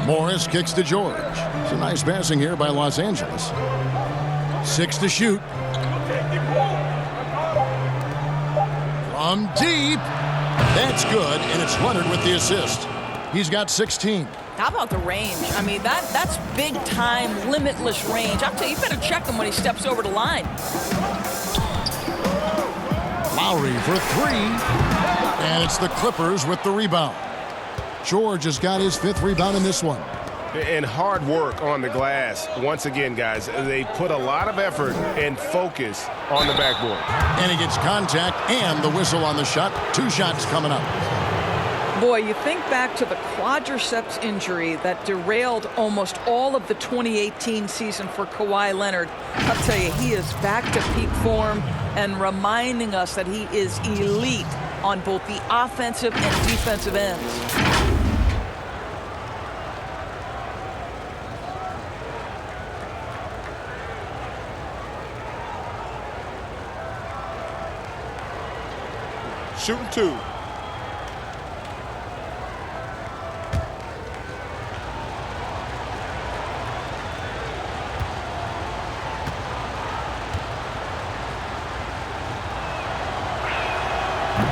Morris kicks to George. Some nice passing here by Los Angeles. 6 to shoot. From deep. That's good, and it's Leonard with the assist. He's got 16. How about the range? I mean, that's big-time, limitless range. I'll tell you, you better check him when he steps over the line. Lowry for 3. And it's the Clippers with the rebound. George has got his 5th rebound in this one. And hard work on the glass. Once again, guys, they put a lot of effort and focus on the backboard. And he gets contact and the whistle on the shot. 2 shots coming up. Boy, you think back to the quadriceps injury that derailed almost all of the 2018 season for Kawhi Leonard. I'll tell you, he is back to peak form and reminding us that he is elite on both the offensive and defensive ends. Shooting 2.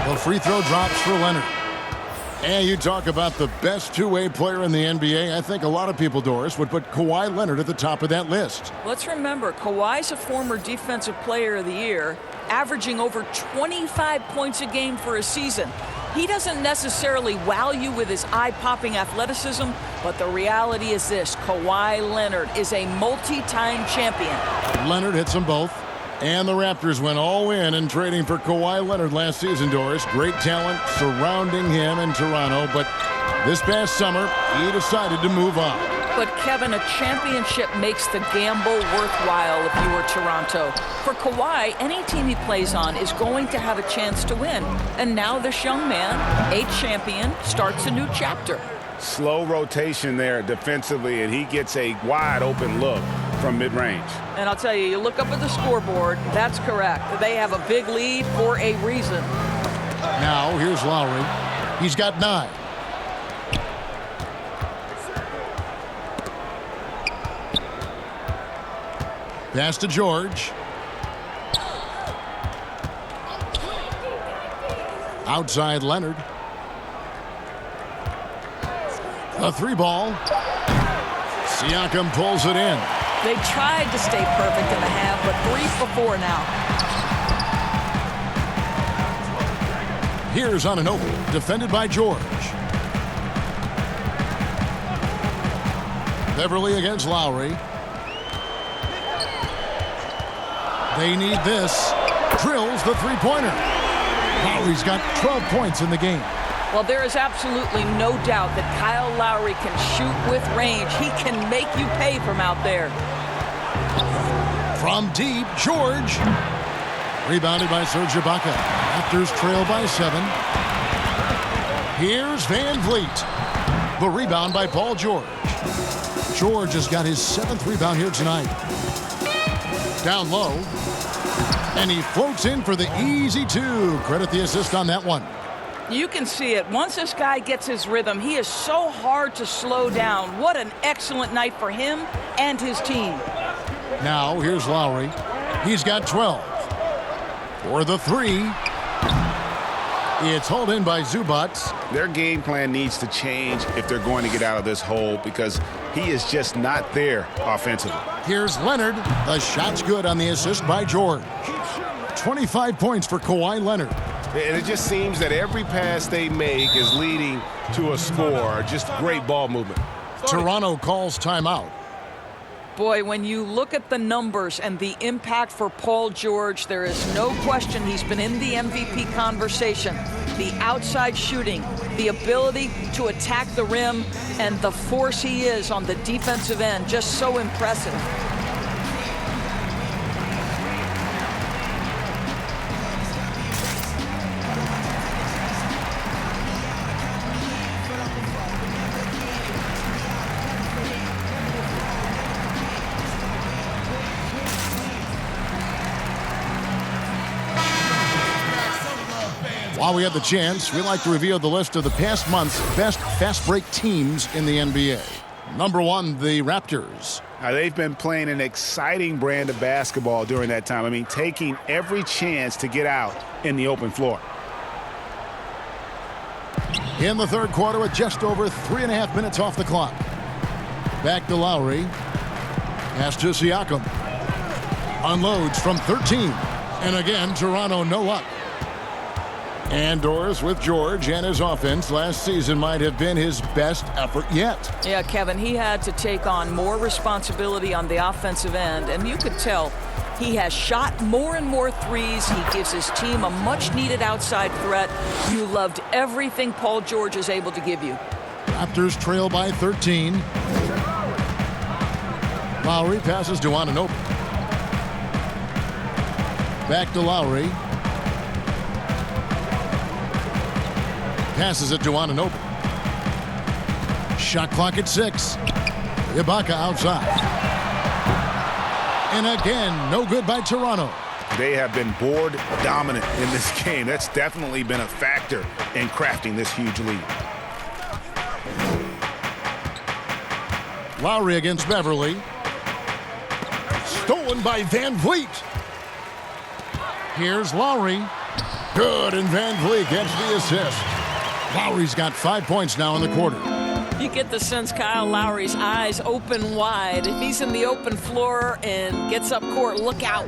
The free throw drops for Leonard. And you talk about the best two-way player in the NBA. I think a lot of people, Doris, would put Kawhi Leonard at the top of that list. Let's remember, Kawhi's a former Defensive Player of the Year, averaging over 25 points a game for a season. He doesn't necessarily wow you with his eye-popping athleticism, but the reality is this: Kawhi Leonard is a multi-time champion. Leonard hits them both. And the Raptors went all in trading for Kawhi Leonard last season, Doris. Great talent surrounding him in Toronto, but this past summer, he decided to move on. But, Kevin, a championship makes the gamble worthwhile if you were Toronto. For Kawhi, any team he plays on is going to have a chance to win. And now this young man, a champion, starts a new chapter. Slow rotation there defensively, and he gets a wide open look from mid-range. And I'll tell you, you look up at the scoreboard, that's correct. They have a big lead for a reason. Now, here's Lowry. He's got 9. Pass to George. Outside Leonard. The 3-ball. Siakam pulls it in. They tried to stay perfect in the half, but 3 for 4 now. Here's Anunoby, defended by George. Beverly against Lowry. They need this. Drills the three-pointer. Lowry's got 12 points in the game. Well, there is absolutely no doubt that Kyle Lowry can shoot with range. He can make you pay from out there. From deep, George. Rebounded by Serge Ibaka. Raptors trail by 7. Here's Van Vliet. The rebound by Paul George. George has got his 7th rebound here tonight. Down low. And he floats in for the easy 2. Credit the assist on that one. You can see it. Once this guy gets his rhythm, he is so hard to slow down. What an excellent night for him and his team. Now, here's Lowry. He's got 12. For the 3. It's hauled in by Zubac. Their game plan needs to change if they're going to get out of this hole because he is just not there offensively. Here's Leonard. The shot's good on the assist by George. 25 points for Kawhi Leonard. And it just seems that every pass they make is leading to a score. Just great ball movement. Toronto calls timeout. Boy, when you look at the numbers and the impact for Paul George, there is no question he's been in the MVP conversation. The outside shooting, the ability to attack the rim, and the force he is on the defensive end, just so impressive. While we have the chance, we like to reveal the list of the past month's best fast break teams in the NBA. Number 1, the Raptors. Now, they've been playing an exciting brand of basketball during that time. I mean, taking every chance to get out in the open floor. In the 3rd quarter with just over 3.5 minutes off the clock. Back to Lowry. Pass to Siakam. Unloads from 13. And again, Toronto no luck. Andors with George, and his offense last season might have been his best effort yet. Yeah, Kevin, he had to take on more responsibility on the offensive end, and you could tell he has shot more and more threes. He gives his team a much-needed outside threat. You loved everything Paul George is able to give you. Raptors trail by 13. Lowry passes to Anunoby. Back to Lowry. Passes it to Anunoby. Shot clock at 6. Ibaka outside. And again, no good by Toronto. They have been board dominant in this game. That's definitely been a factor in crafting this huge lead. Lowry against Beverly. Stolen by Van Vliet. Here's Lowry. Good, and Van Vliet gets the assist. Lowry's got 5 points now in the quarter. You get the sense Kyle Lowry's eyes open wide. If he's in the open floor and gets up court, look out.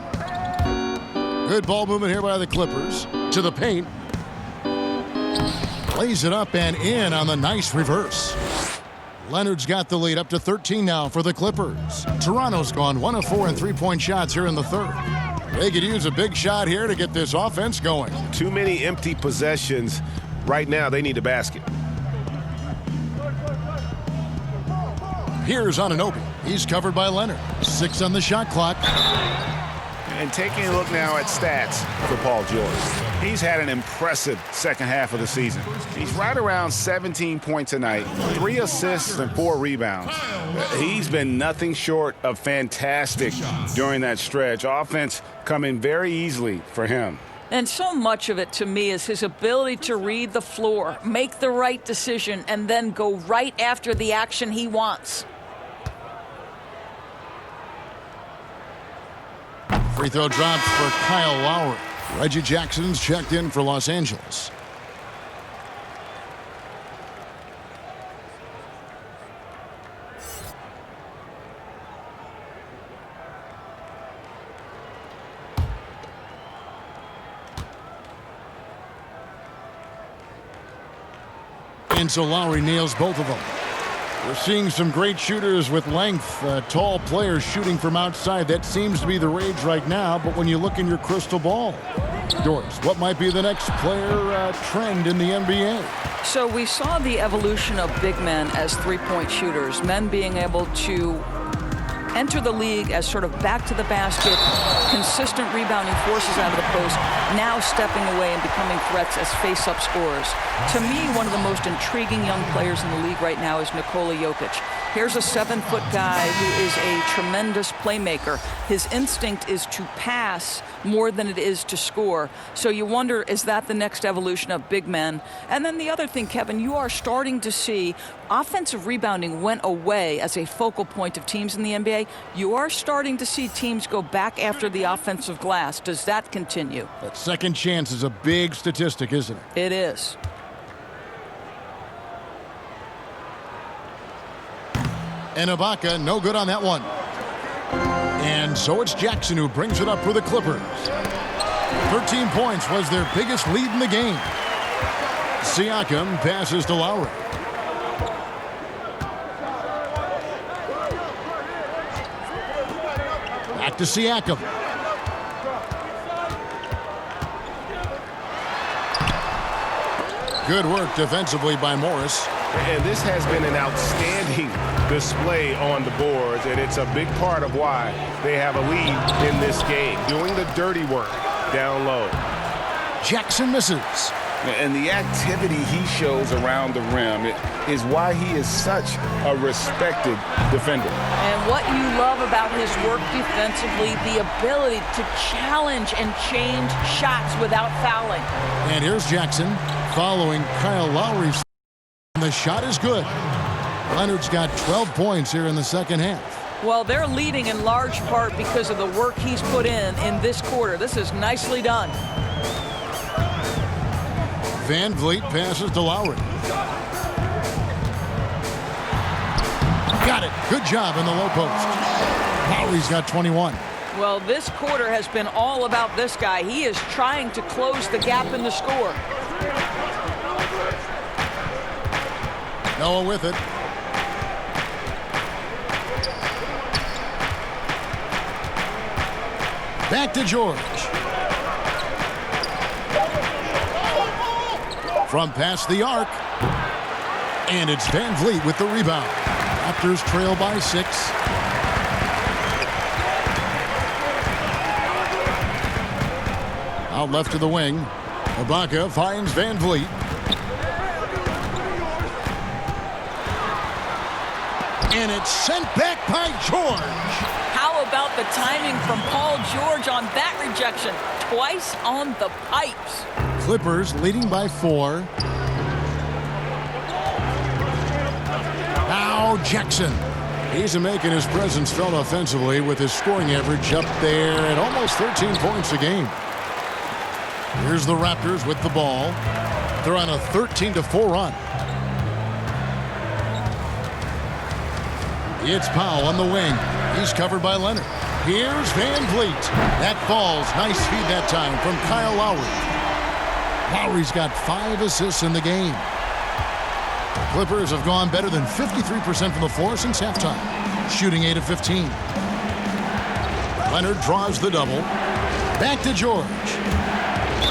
Good ball movement here by the Clippers. To the paint. Lays it up and in on the nice reverse. Leonard's got the lead up to 13 now for the Clippers. Toronto's gone 1 of 4 in three-point shots here in the 3rd. They could use a big shot here to get this offense going. Too many empty possessions. Right now, they need a basket. Here's Anunoby. He's covered by Leonard. 6 on the shot clock. And taking a look now at stats for Paul George. He's had an impressive second half of the season. He's right around 17 points a night, 3 assists and 4 rebounds. He's been nothing short of fantastic during that stretch. Offense coming very easily for him. And so much of it, to me, is his ability to read the floor, make the right decision, and then go right after the action he wants. Free throw drops for Kyle Lowry. Reggie Jackson's checked in for Los Angeles. And so Lowry nails both of them. We're seeing some great shooters with length, tall players shooting from outside. That seems to be the rage right now, but when you look in your crystal ball, Doris, what might be the next player trend in the NBA? So we saw the evolution of big men as three-point shooters, men being able to enter the league as sort of back to the basket, consistent rebounding forces out of the post, now stepping away and becoming threats as face-up scorers. To me, one of the most intriguing young players in the league right now is Nikola Jokic. Here's a 7-foot guy who is a tremendous playmaker. His instinct is to pass more than it is to score. So you wonder, is that the next evolution of big men? And then the other thing, Kevin, you are starting to see offensive rebounding went away as a focal point of teams in the NBA. You are starting to see teams go back after the offensive glass. Does that continue? That second chance is a big statistic, isn't it? It is. And Ibaka, no good on that one. And so it's Jackson who brings it up for the Clippers. 13 points was their biggest lead in the game. Siakam passes to Lowry. Back to Siakam. Good work defensively by Morris. And this has been an outstanding display on the boards, and it's a big part of why they have a lead in this game, doing the dirty work down low. Jackson misses. And the activity he shows around the rim is why he is such a respected defender. And what you love about his work defensively, the ability to challenge and change shots without fouling. And here's Jackson following Kyle Lowry's. The shot is good. Leonard's got 12 points here in the second half. Well, they're leading in large part because of the work he's put in this quarter. This is nicely done. Van Vliet passes to Lowry. Got it. Good job in the low post. Lowry's got 21. Well, this quarter has been all about this guy. He is trying to close the gap in the score. Noah with it. Back to George. From past the arc. And it's Van Vliet with the rebound. Raptors trail by 6. Out left to the wing. Ibaka finds Van Vliet. And it's sent back by George. How about the timing from Paul George on that rejection? Twice on the pipes. Clippers leading by 4. Now Jackson. He's making his presence felt offensively with his scoring average up there at almost 13 points a game. Here's the Raptors with the ball. They're on a 13-4 run. It's Powell on the wing. He's covered by Leonard. Here's Van Vliet. That falls. Nice feed that time from Kyle Lowry. Lowry's got 5 assists in the game. The Clippers have gone better than 53% from the floor since halftime, shooting 8 of 15. Leonard draws the double. Back to George.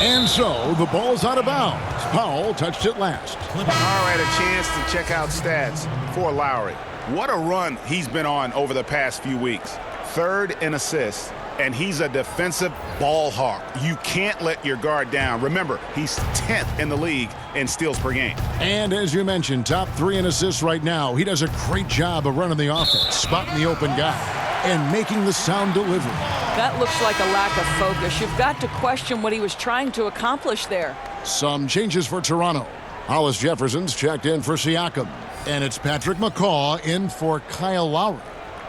And so the ball's out of bounds. Powell touched it last. All right, a chance to check out stats for Lowry. What a run he's been on over the past few weeks. 3rd in assists, and he's a defensive ball hawk. You can't let your guard down. Remember, he's 10th in the league in steals per game. And as you mentioned, top 3 in assists right now. He does a great job of running the offense, spotting the open guy, and making the sound delivery. That looks like a lack of focus. You've got to question what he was trying to accomplish there. Some changes for Toronto. Hollis Jefferson's checked in for Siakam. And it's Patrick McCaw in for Kyle Lowry.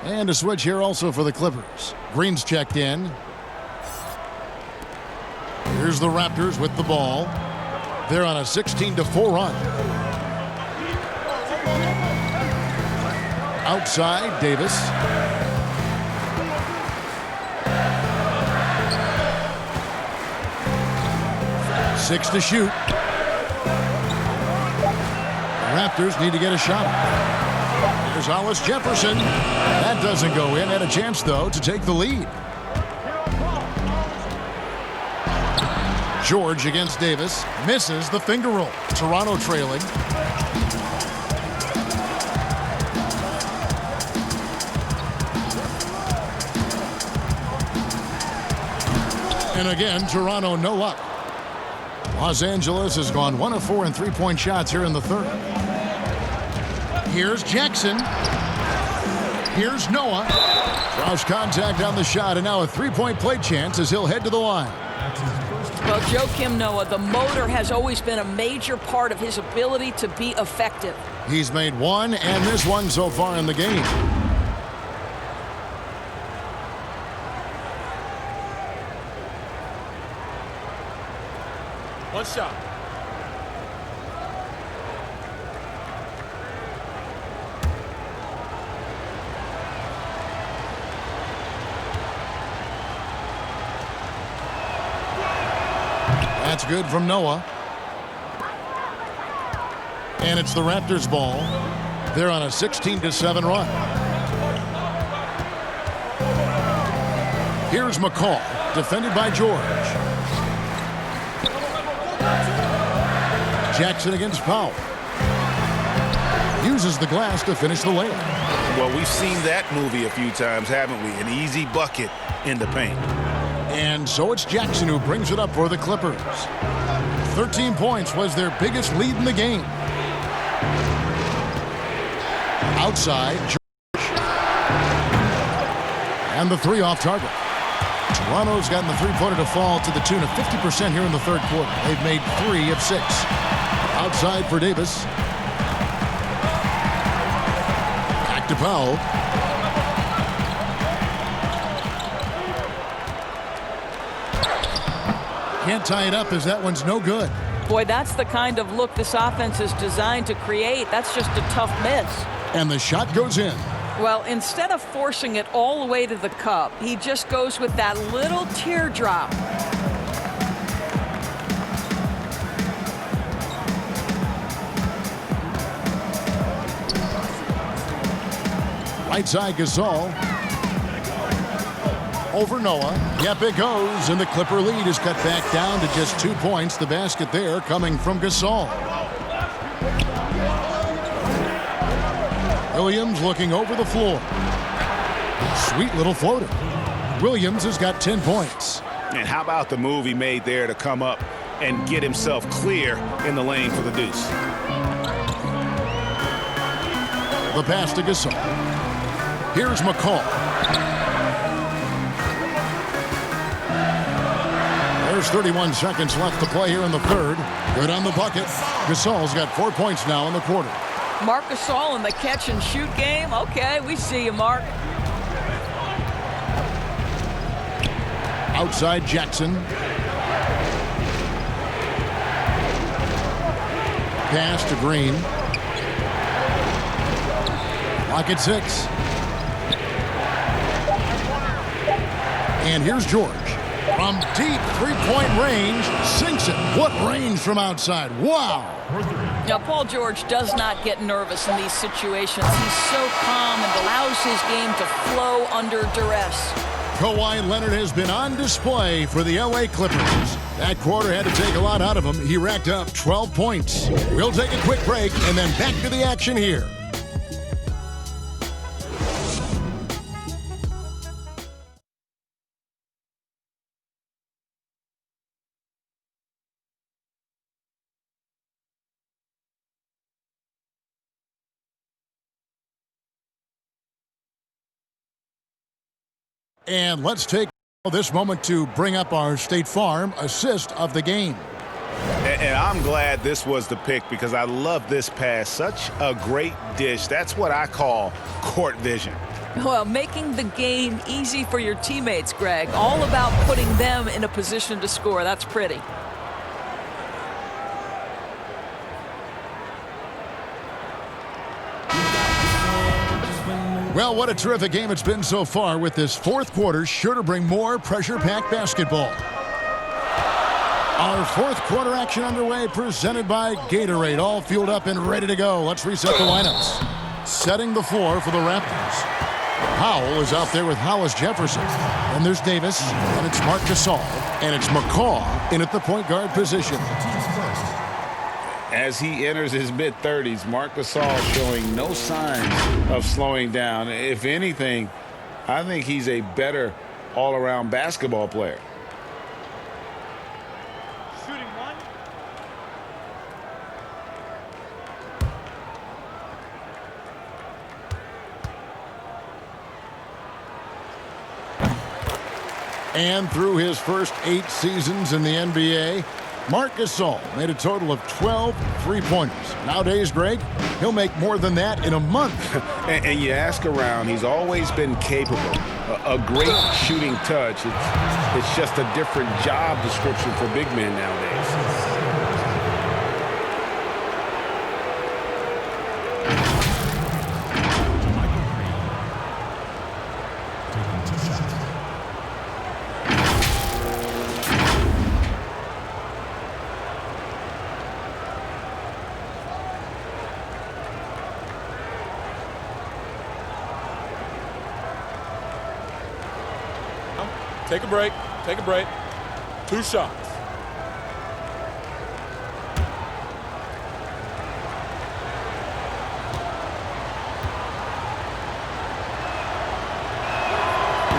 And a switch here also for the Clippers. Green's checked in. Here's the Raptors with the ball. They're on a 16-4 run. Outside, Davis. Six to shoot. Raptors need to get a shot. Here's Hollis Jefferson. That doesn't go in. Had a chance, though, to take the lead. George against Davis. Misses the finger roll. Toronto trailing. And again, Toronto no luck. Los Angeles has gone 1 of 4 in three-point shots here in the third. Here's Jackson. Here's Noah. Draws contact on the shot, and now a three-point play chance as he'll head to the line. Well, Joakim Noah, the motor has always been a major part of his ability to be effective. He's made one and this one so far in the game. One shot. That's good from Noah. And it's the Raptors' ball. They're on a 16-7 run. Here's McCall, defended by George. Jackson against Powell. Uses the glass to finish the layup. Well, we've seen that movie a few times, haven't we? An easy bucket in the paint. And so it's Jackson who brings it up for the Clippers. 13 points was their biggest lead in the game. Outside, George. And the three off target. Toronto's gotten the three-pointer to fall to the tune of 50% here in the third quarter. They've made 3 of 6. Outside for Davis. Back to Powell. Can't tie it up as that one's no good. Boy, that's the kind of look this offense is designed to create. That's just a tough miss. And the shot goes in. Well, instead of forcing it all the way to the cup, he just goes with that little teardrop. Right side, Gasol. Over Noah. Yep, it goes. And the Clipper lead is cut back down to just 2 points. The basket there coming from Gasol. Williams looking over the floor. Sweet little floater. Williams has got 10 points. And how about the move he made there to come up and get himself clear in the lane for the deuce? The pass to Gasol. Here's McCall. There's 31 seconds left to play here in the third. Good on the bucket. Gasol's got 4 points now in the quarter. Marc Gasol in the catch-and-shoot game. Okay, we see you, Mark. Outside Jackson. Pass to Green. Clock at 6. And here's George. From deep three-point range, sinks it. What range from outside? Wow. Now, Paul George does not get nervous in these situations. He's so calm and allows his game to flow under duress. Kawhi Leonard has been on display for the LA Clippers. That quarter had to take a lot out of him. He racked up 12 points. We'll take a quick break and then back to the action here. And let's take this moment to bring up our State Farm assist of the game. And I'm glad this was the pick because I love this pass. Such a great dish. That's what I call court vision. Well, making the game easy for your teammates, Greg. All about putting them in a position to score. That's pretty. Well, what a terrific game it's been so far, with this fourth quarter sure to bring more pressure-packed basketball. Our fourth quarter action underway, presented by Gatorade. All fueled up and ready to go. Let's reset the lineups. Setting the floor for the Raptors. Howell is out there with Hollis Jefferson. And there's Davis, and it's Marc Gasol, and it's McCaw in at the point guard position. As he enters his mid-30s, Marc Gasol showing no signs of slowing down. If anything, I think he's a better all-around basketball player. Shooting one. And through his first 8 seasons in the NBA, Marc Gasol made a total of 12 three-pointers. Nowadays, Greg, he'll make more than that in a month. and you ask around, he's always been capable. A great shooting touch. It's just a different job description for big men nowadays. Take a break. Take a break. 2 shots.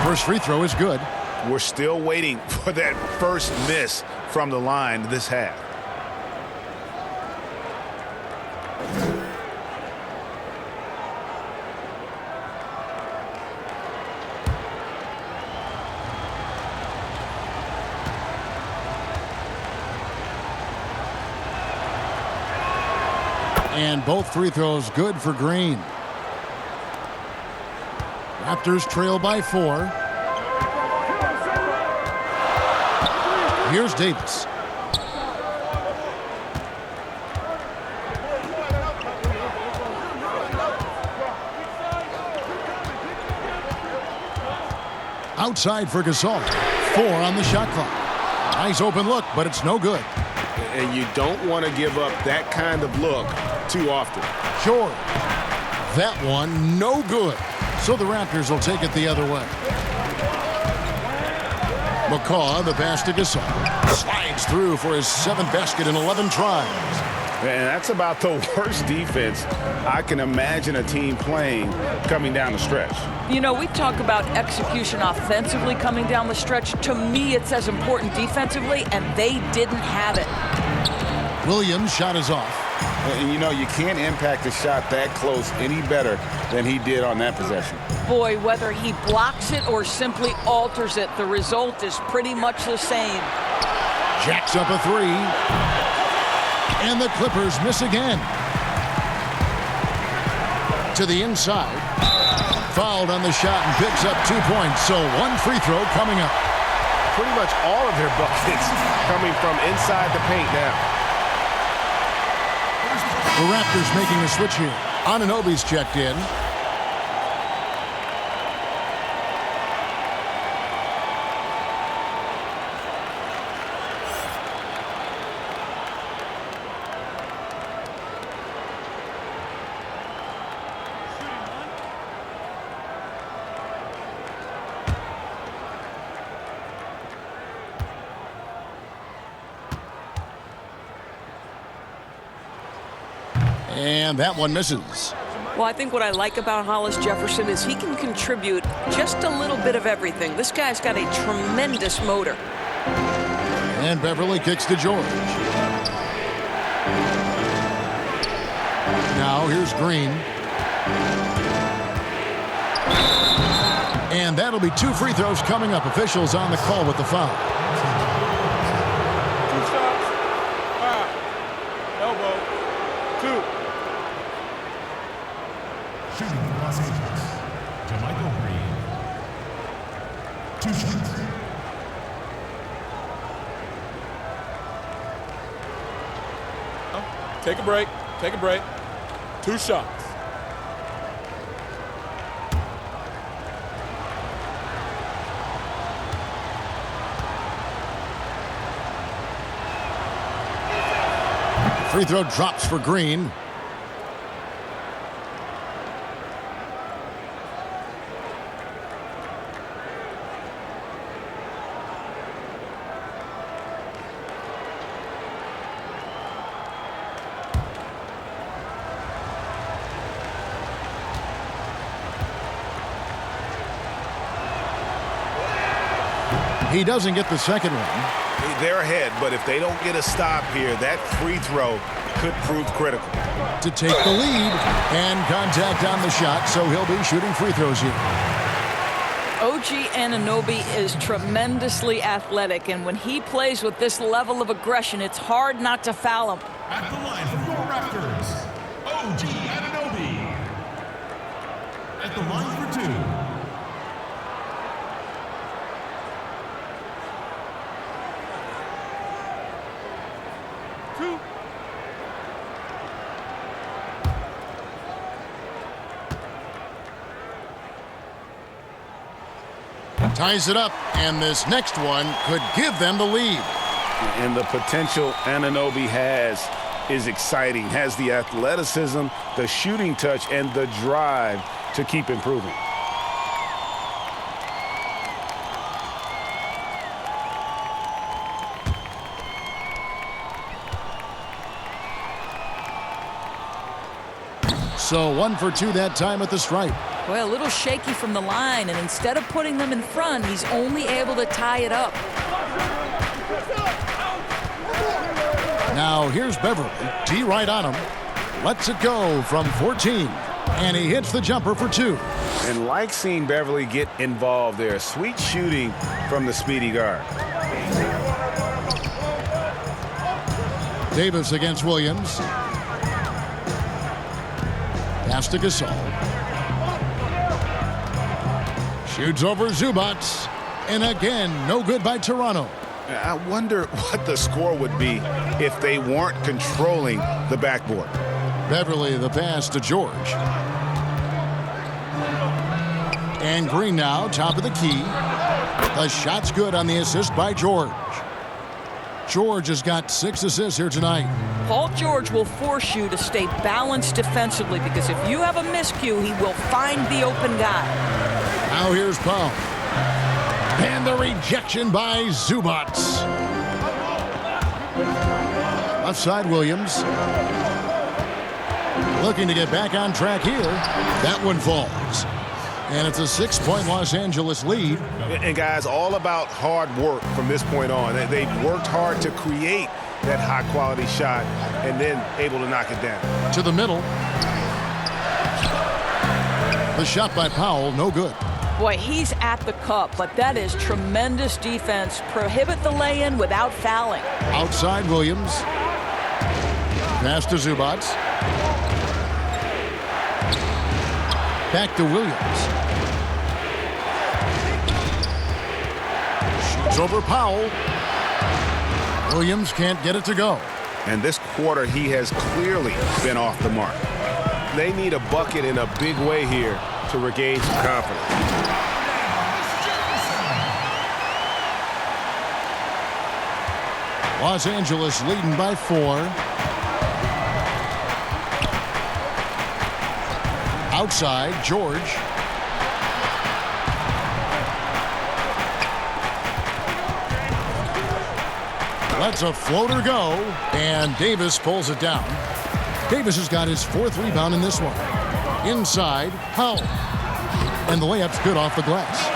First free throw is good. We're still waiting for that first miss from the line this half. And both free throws good for Green. Raptors trail by 4. Here's Davis. Outside for Gasol. 4 on the shot clock. Nice open look, but it's no good. And you don't want to give up that kind of look too often. Sure. That one, no good. So the Raptors will take it the other way. McCaw, the pass to Gasol. Slides through for his 7th basket in 11 tries. And that's about the worst defense I can imagine a team playing coming down the stretch. You know, we talk about execution offensively coming down the stretch. To me, it's as important defensively, and they didn't have it. Williams' shot is off. And you know, you can't impact a shot that close any better than he did on that possession. Boy, whether he blocks it or simply alters it, the result is pretty much the same. Jacks up a 3. And the Clippers miss again. To the inside. Fouled on the shot and picks up 2 points. So 1 free throw coming up. Pretty much all of their buckets coming from inside the paint now. The Raptors making a switch here. Anunoby's checked in. And that one misses. Well, I think what I like about Hollis Jefferson is he can contribute just a little bit of everything. This guy's got a tremendous motor. And Beverly kicks to George. Now here's Green. And that'll be 2 free throws coming up. Officials on the call with the foul. 2 shots. Elbow. 2. Shooting for Los Angeles, Michael Green. 2 shots. Take a break. Take a break. 2 shots. Free throw drops for Green. He doesn't get the second one. They're ahead, but if they don't get a stop here, that free throw could prove critical. To take the lead, and contact on the shot, so he'll be shooting free throws here. OG Anunoby is tremendously athletic, and when he plays with this level of aggression, it's hard not to foul him. At the line for your Raptors, OG Anunoby. At the line for 2. Ties it up, and this next one could give them the lead. And the potential Anunoby has is exciting. Has the athleticism, the shooting touch, and the drive to keep improving. So 1 for 2 that time at the stripe. Well, a little shaky from the line, and instead of putting them in front, he's only able to tie it up. Now here's Beverly. T right on him. Lets it go from 14. And he hits the jumper for 2. And like seeing Beverly get involved there. Sweet shooting from the speedy guard. Davis against Williams. Pass to Gasol. Shoots over Zubac. And again, no good by Toronto. I wonder what the score would be if they weren't controlling the backboard. Beverly the pass to George. And Green now, top of the key. The shot's good on the assist by George. George has got 6 assists here tonight. Paul George will force you to stay balanced defensively, because if you have a miscue, he will find the open guy. Now here's Powell. And the rejection by Zubac. Left side Williams. Looking to get back on track here. That one falls. And it's a 6-point Los Angeles lead. And guys, all about hard work from this point on. They've worked hard to create that high-quality shot and then able to knock it down. To the middle. The shot by Powell, no good. Boy, he's at the cup, but that is tremendous defense. Prohibit the lay-in without fouling. Outside Williams. Pass to Zubac. Back to Williams. Shoots over Powell. Williams can't get it to go. And this quarter, he has clearly been off the mark. They need a bucket in a big way here to regain some confidence. Los Angeles leading by 4. Outside, George. Lets a floater go, and Davis pulls it down. Davis has got his 4th rebound in this one. Inside, Powell. And the layup's good off the glass.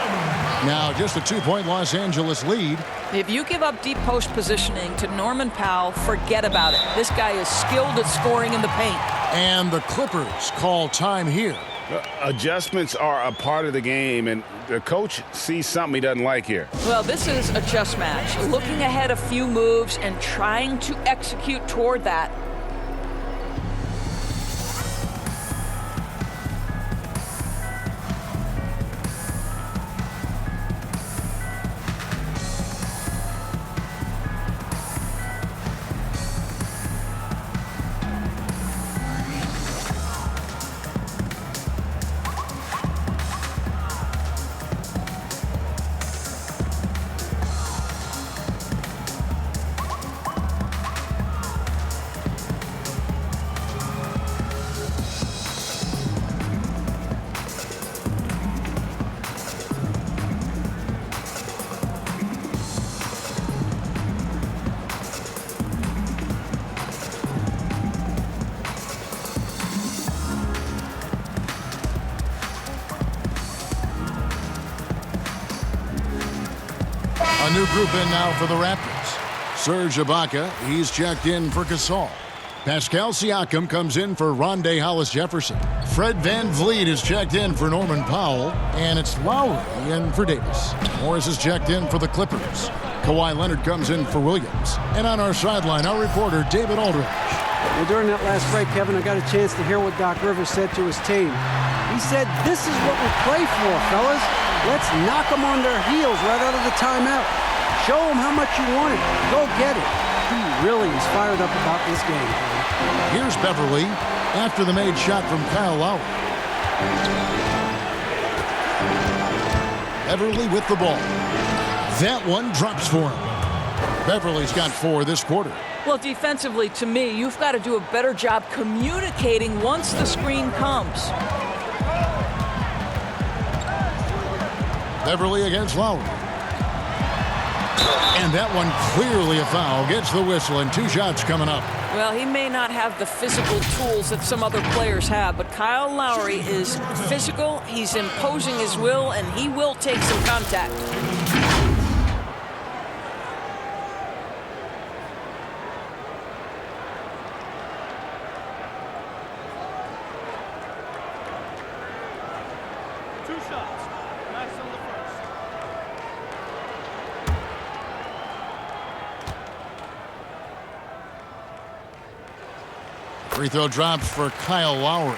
Now just a 2-point Los Angeles lead. If you give up deep post positioning to Norman Powell, forget about it. This guy is skilled at scoring in the paint. And the Clippers call time here. Adjustments are a part of the game, and the coach sees something he doesn't like here. Well, this is a chess match. Looking ahead a few moves and trying to execute toward that. A new group in now for the Raptors. Serge Ibaka, he's checked in for Gasol. Pascal Siakam comes in for Rondé Hollis-Jefferson. Fred VanVleet is checked in for Norman Powell. And it's Lowry in for Davis. Morris is checked in for the Clippers. Kawhi Leonard comes in for Williams. And on our sideline, our reporter, David Aldridge. Well, during that last break, Kevin, I got a chance to hear what Doc Rivers said to his team. He said, "This is what we play for, fellas. Let's knock them on their heels right out of the timeout. Show them how much you want it. Go get it." He really is fired up about this game. Here's Beverly after the made shot from Kyle Lowry. Beverly with the ball. That one drops for him. Beverly's got 4 this quarter. Well, defensively, to me, you've got to do a better job communicating once the screen comes. Beverly against Lowry. And that one clearly a foul. Gets the whistle and 2 shots coming up. Well, he may not have the physical tools that some other players have, but Kyle Lowry is physical, he's imposing his will, and he will take some contact. Free throw drops for Kyle Lowry.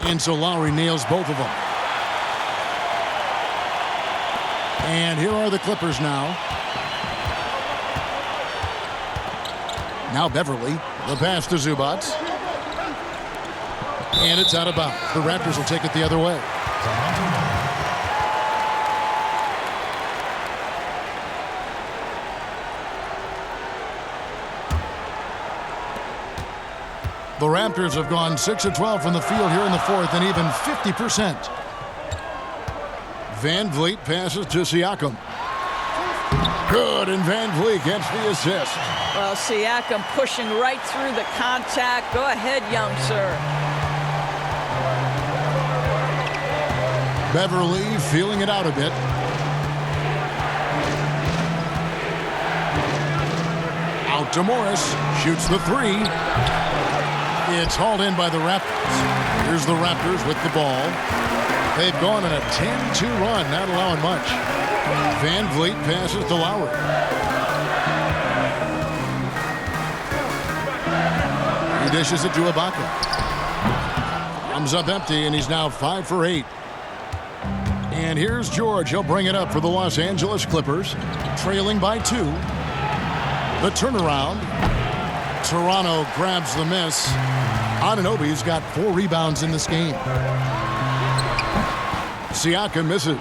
And so Lowry nails both of them. And here are the Clippers now. Now Beverly, the pass to Zubac. And it's out of bounds. The Raptors will take it the other way. The Raptors have gone 6 of 12 from the field here in the fourth and even 50%. VanVleet passes to Siakam. Good, and VanVleet gets the assist. Well, Siakam pushing right through the contact. Go ahead, young sir. Beverly feeling it out a bit. Out to Morris. Shoots the 3. It's hauled in by the Raptors. Here's the Raptors with the ball. They've gone on a 10-2 run, not allowing much. VanVleet passes to Lowry. He dishes it to Ibaka. Comes up empty, and he's now 5 for 8. And here's George. He'll bring it up for the Los Angeles Clippers, trailing by 2. The turnaround. Toronto grabs the miss. Anunoby's got 4 rebounds in this game. Siakam misses.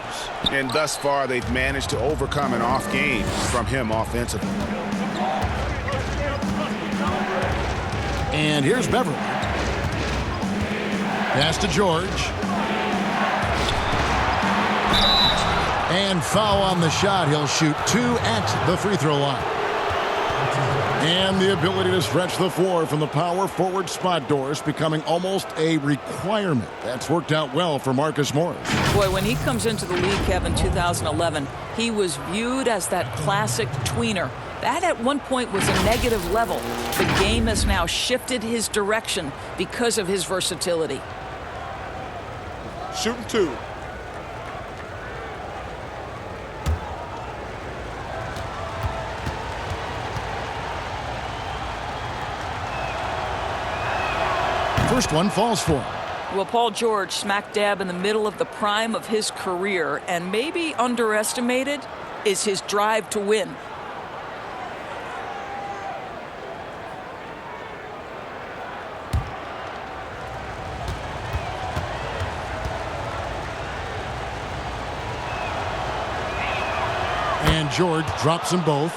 And thus far, they've managed to overcome an off game from him offensively. And here's Beverly. Pass to George. And foul on the shot. He'll shoot 2 at the free throw line. And the ability to stretch the floor from the power forward spot, Doris, becoming almost a requirement. That's worked out well for Marcus Morris. Boy, when he comes into the league, Kevin, 2011, he was viewed as that classic tweener. That at one point was a negative level. The game has now shifted his direction because of his versatility. Shooting 2. First one falls for him. Well, Paul George smack dab in the middle of the prime of his career, and maybe underestimated is his drive to win. And George drops them both.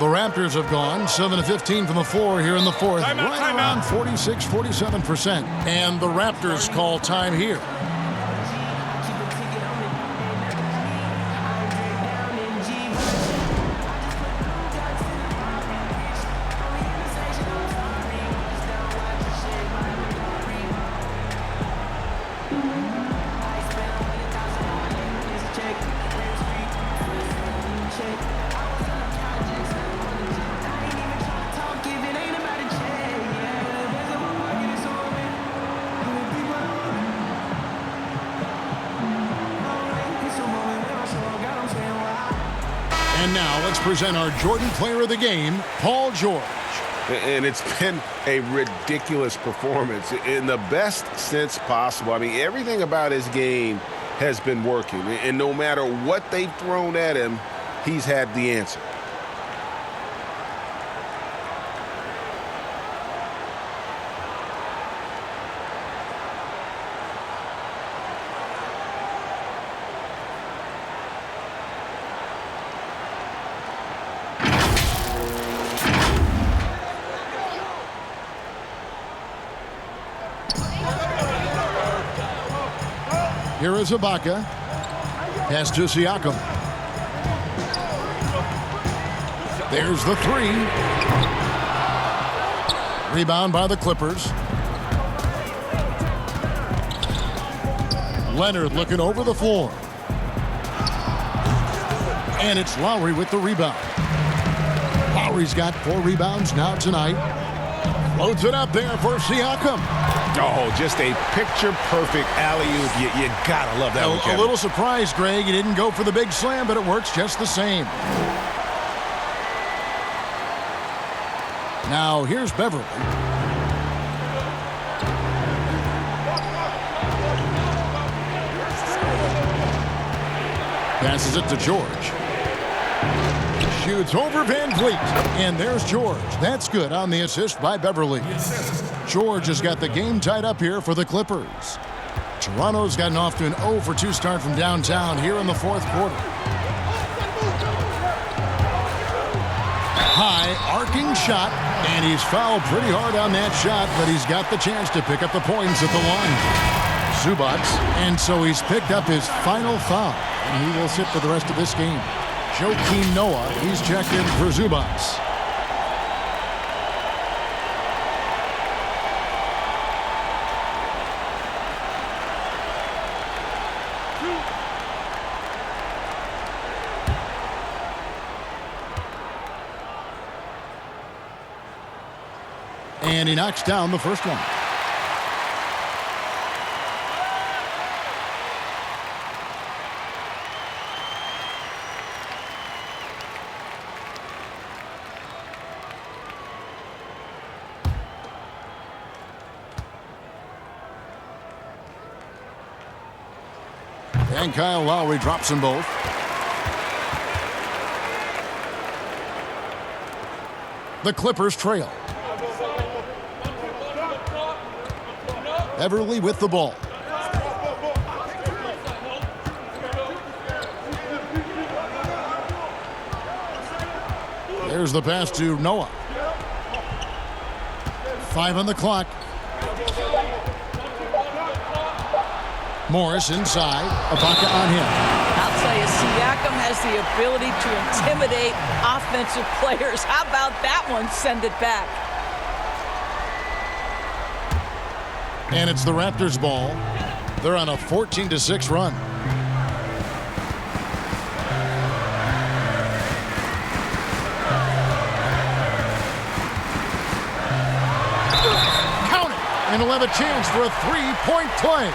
The Raptors have gone 7 of 15 from the floor here in the fourth, right around 46-47%. And the Raptors call time here. And now let's present our Jordan Player of the Game, Paul George. And it's been a ridiculous performance in the best sense possible. I mean, everything about his game has been working. And no matter what they've thrown at him, he's had the answer. Here is Ibaka. Pass to Siakam. There's the three. Rebound by the Clippers. Leonard looking over the floor. And it's Lowry with the rebound. Lowry's got 4 rebounds now tonight. Loads it up there for Siakam. Oh, just a picture-perfect alley-oop. You gotta love that one, Kevin. A little surprised, Greg. He didn't go for the big slam, but it works just the same. Now, here's Beverly. Passes it to George. Shoots over Van Vliet. And there's George. That's good on the assist by Beverly. George has got the game tied up here for the Clippers. Toronto's gotten off to an 0-for-2 start from downtown here in the fourth quarter. High arcing shot, and he's fouled pretty hard on that shot, but he's got the chance to pick up the points at the line. Zubac, and so he's picked up his final foul, and he will sit for the rest of this game. Joakim Noah, he's checked in for Zubac. And he knocks down the first one. And Kyle Lowry drops them both. The Clippers trail. Beverly with the ball. There's the pass to Noah. 5 on the clock. Morris inside. Ibaka on him. I'll tell you, Siakam has the ability to intimidate offensive players. How about that one? Send it back. And it's the Raptors' ball. They're on a 14-6 run. Count it! And he'll have a chance for a 3-point play.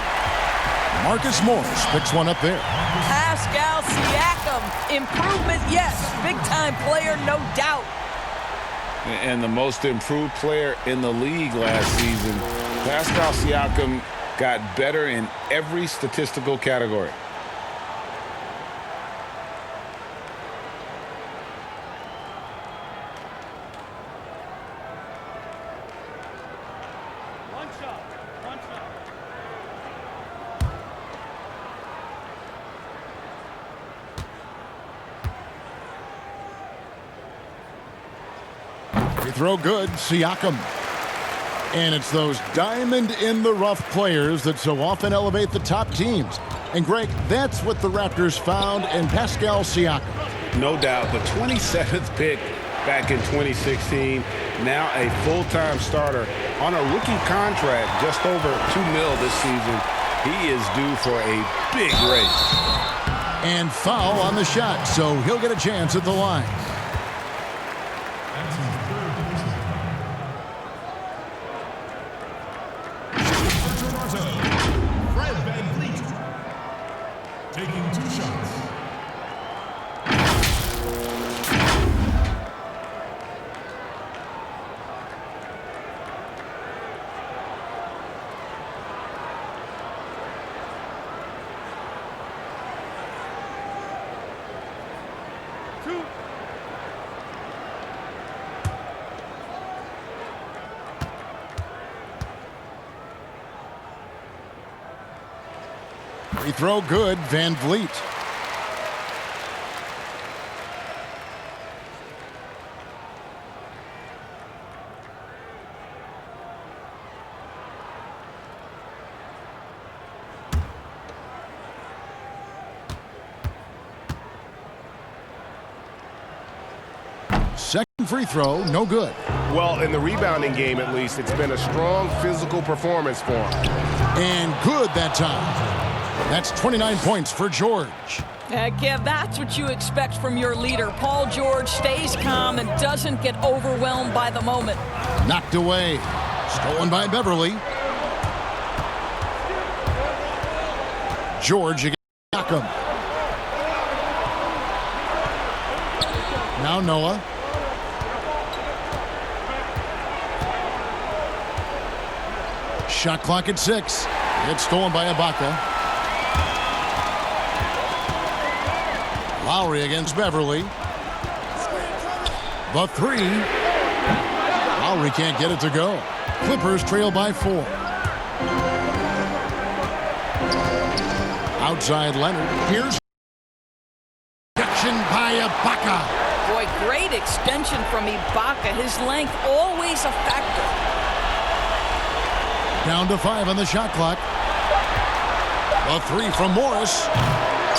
Marcus Morris picks one up there. Pascal Siakam. Improvement, yes. Big-time player, no doubt. And the most improved player in the league last season. Pascal Siakam got better in every statistical category. One shot. Free throw good, Siakam. And it's those diamond-in-the-rough players that so often elevate the top teams. And, Greg, that's what the Raptors found in Pascal Siakam. No doubt. The 27th pick back in 2016. Now a full-time starter on a rookie contract, just over $2 million this season. He is due for a big raise. And foul on the shot, so he'll get a chance at the line. Taking 2 shots. Free throw good, Van Vliet. Second free throw, no good. Well, in the rebounding game, at least, it's been a strong physical performance for him. And good that time. That's 29 points for George. Heck yeah, that's what you expect from your leader. Paul George stays calm and doesn't get overwhelmed by the moment. Knocked away. Stolen by Beverly. George against Siakam. Now Noah. Shot clock at 6. It's stolen by Ibaka. Lowry against Beverly. The 3. Lowry can't get it to go. Clippers trail by 4. Outside Leonard. Here's action by Ibaka. Boy, great extension from Ibaka. His length always a factor. Down to 5 on the shot clock. A 3 from Morris.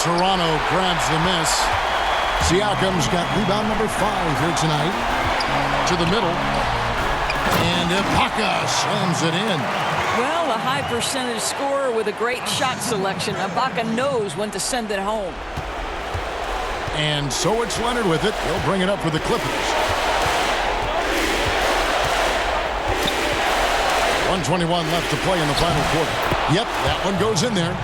Toronto grabs the miss. Siakam's got rebound number 5 here tonight. To the middle. And Ibaka slams it in. Well, a high percentage scorer with a great shot selection. Ibaka knows when to send it home. And so it's Leonard with it. He'll bring it up for the Clippers. 1:21 left to play in the final quarter. Yep, that one goes in there.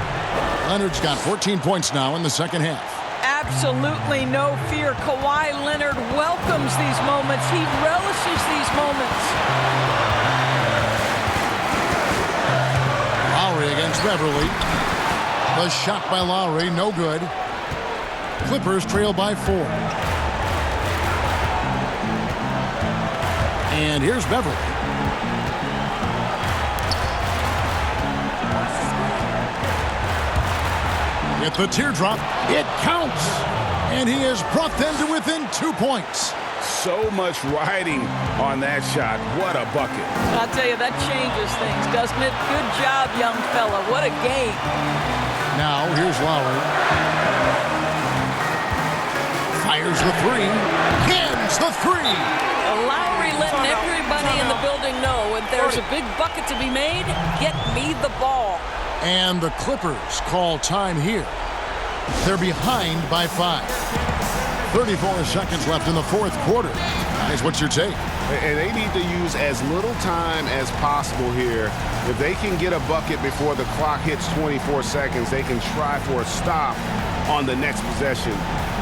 Leonard's got 14 points now in the second half. Absolutely no fear. Kawhi Leonard welcomes these moments. He relishes these moments. Lowry against Beverly. The shot by Lowry, no good. Clippers trail by 4. And here's Beverly. At the teardrop, it counts. And he has brought them to within 2 points. So much riding on that shot. What a bucket. I'll tell you, that changes things, doesn't it? Good job, young fella. What a game. Now, here's Lowry. Fires the 3. Hits the 3. Lowry letting everybody in the building know if there's a big bucket to be made, get me the ball. And the Clippers call time here. They're behind by 5. 34 seconds left in the fourth quarter. Guys, what's your take? And they need to use as little time as possible here. If they can get a bucket before the clock hits 24 seconds, they can try for a stop on the next possession.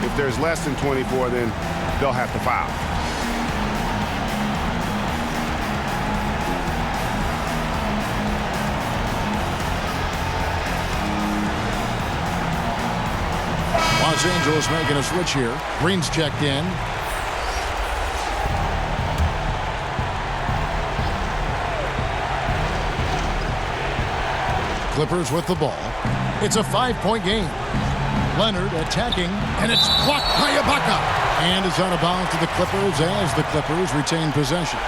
If there's less than 24, then they'll have to foul. Los Angeles making a switch here. Green's checked in. Clippers with the ball. It's a 5-point game. Leonard attacking, and it's blocked by Ibaka. And it's out of bounds to the Clippers as the Clippers retain possession.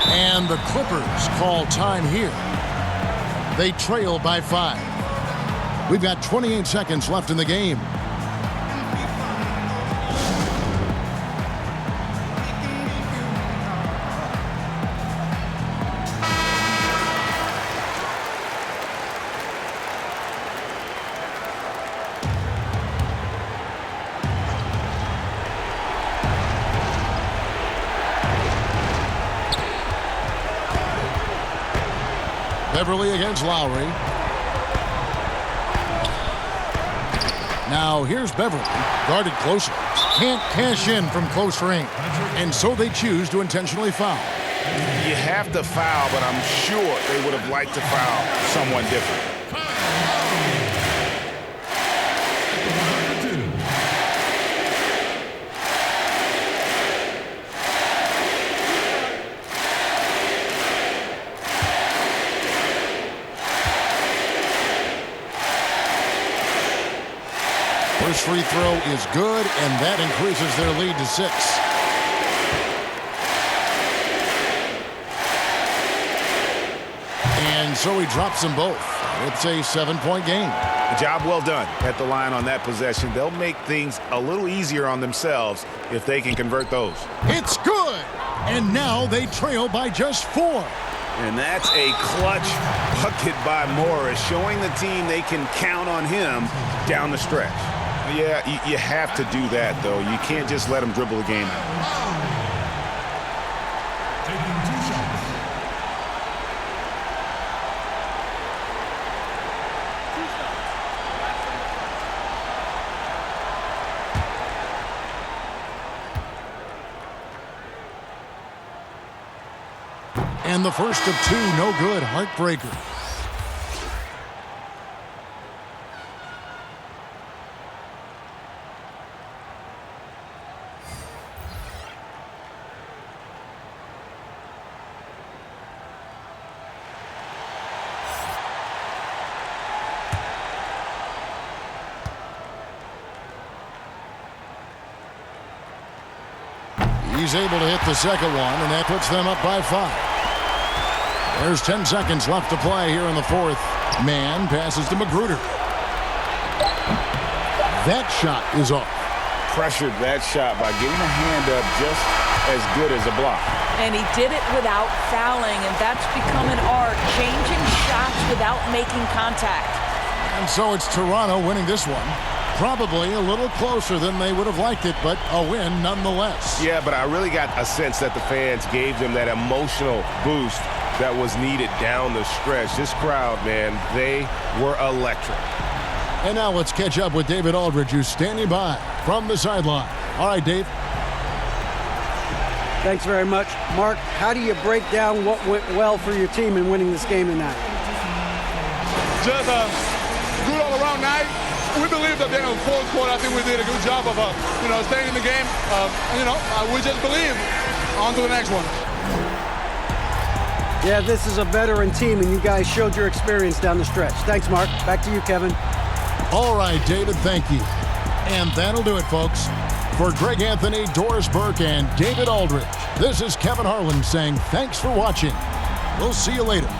And the Clippers call time here. They trail by 5. We've got 28 seconds left in the game. Beverly against Lowry. Now here's Beverly, guarded closer. Can't cash in from close range. And so they choose to intentionally foul. You have to foul, but I'm sure they would have liked to foul someone different. First free throw is good, and that increases their lead to 6. And so he drops them both. It's a 7-point game. A job well done at the line on that possession. They'll make things a little easier on themselves if they can convert those. It's good! And now they trail by just 4. And that's a clutch bucket by Morris, showing the team they can count on him down the stretch. Yeah, you have to do that, though. You can't just let him dribble the game out. And the first of 2, no good, heartbreaker. He's able to hit the second one, and that puts them up by 5. There's 10 seconds left to play here in the fourth. Mann passes to Magruder. That shot is off. Pressured that shot by getting a hand up just as good as a block. And he did it without fouling, and that's become an art, changing shots without making contact. And so it's Toronto winning this one. Probably a little closer than they would have liked it, but a win nonetheless. Yeah, but I really got a sense that the fans gave them that emotional boost that was needed down the stretch. This crowd, man, they were electric. And now let's catch up with David Aldridge, who's standing by from the sideline. All right, Dave. Thanks very much. Mark, how do you break down what went well for your team in winning this game tonight? Just a good all-around night. We believe that at the end of the fourth quarter, I think we did a good job of, staying in the game. We just believe. On to the next one. Yeah, this is a veteran team, and you guys showed your experience down the stretch. Thanks, Mark. Back to you, Kevin. All right, David, thank you. And that'll do it, folks. For Greg Anthony, Doris Burke, and David Aldridge, this is Kevin Harlan saying thanks for watching. We'll see you later.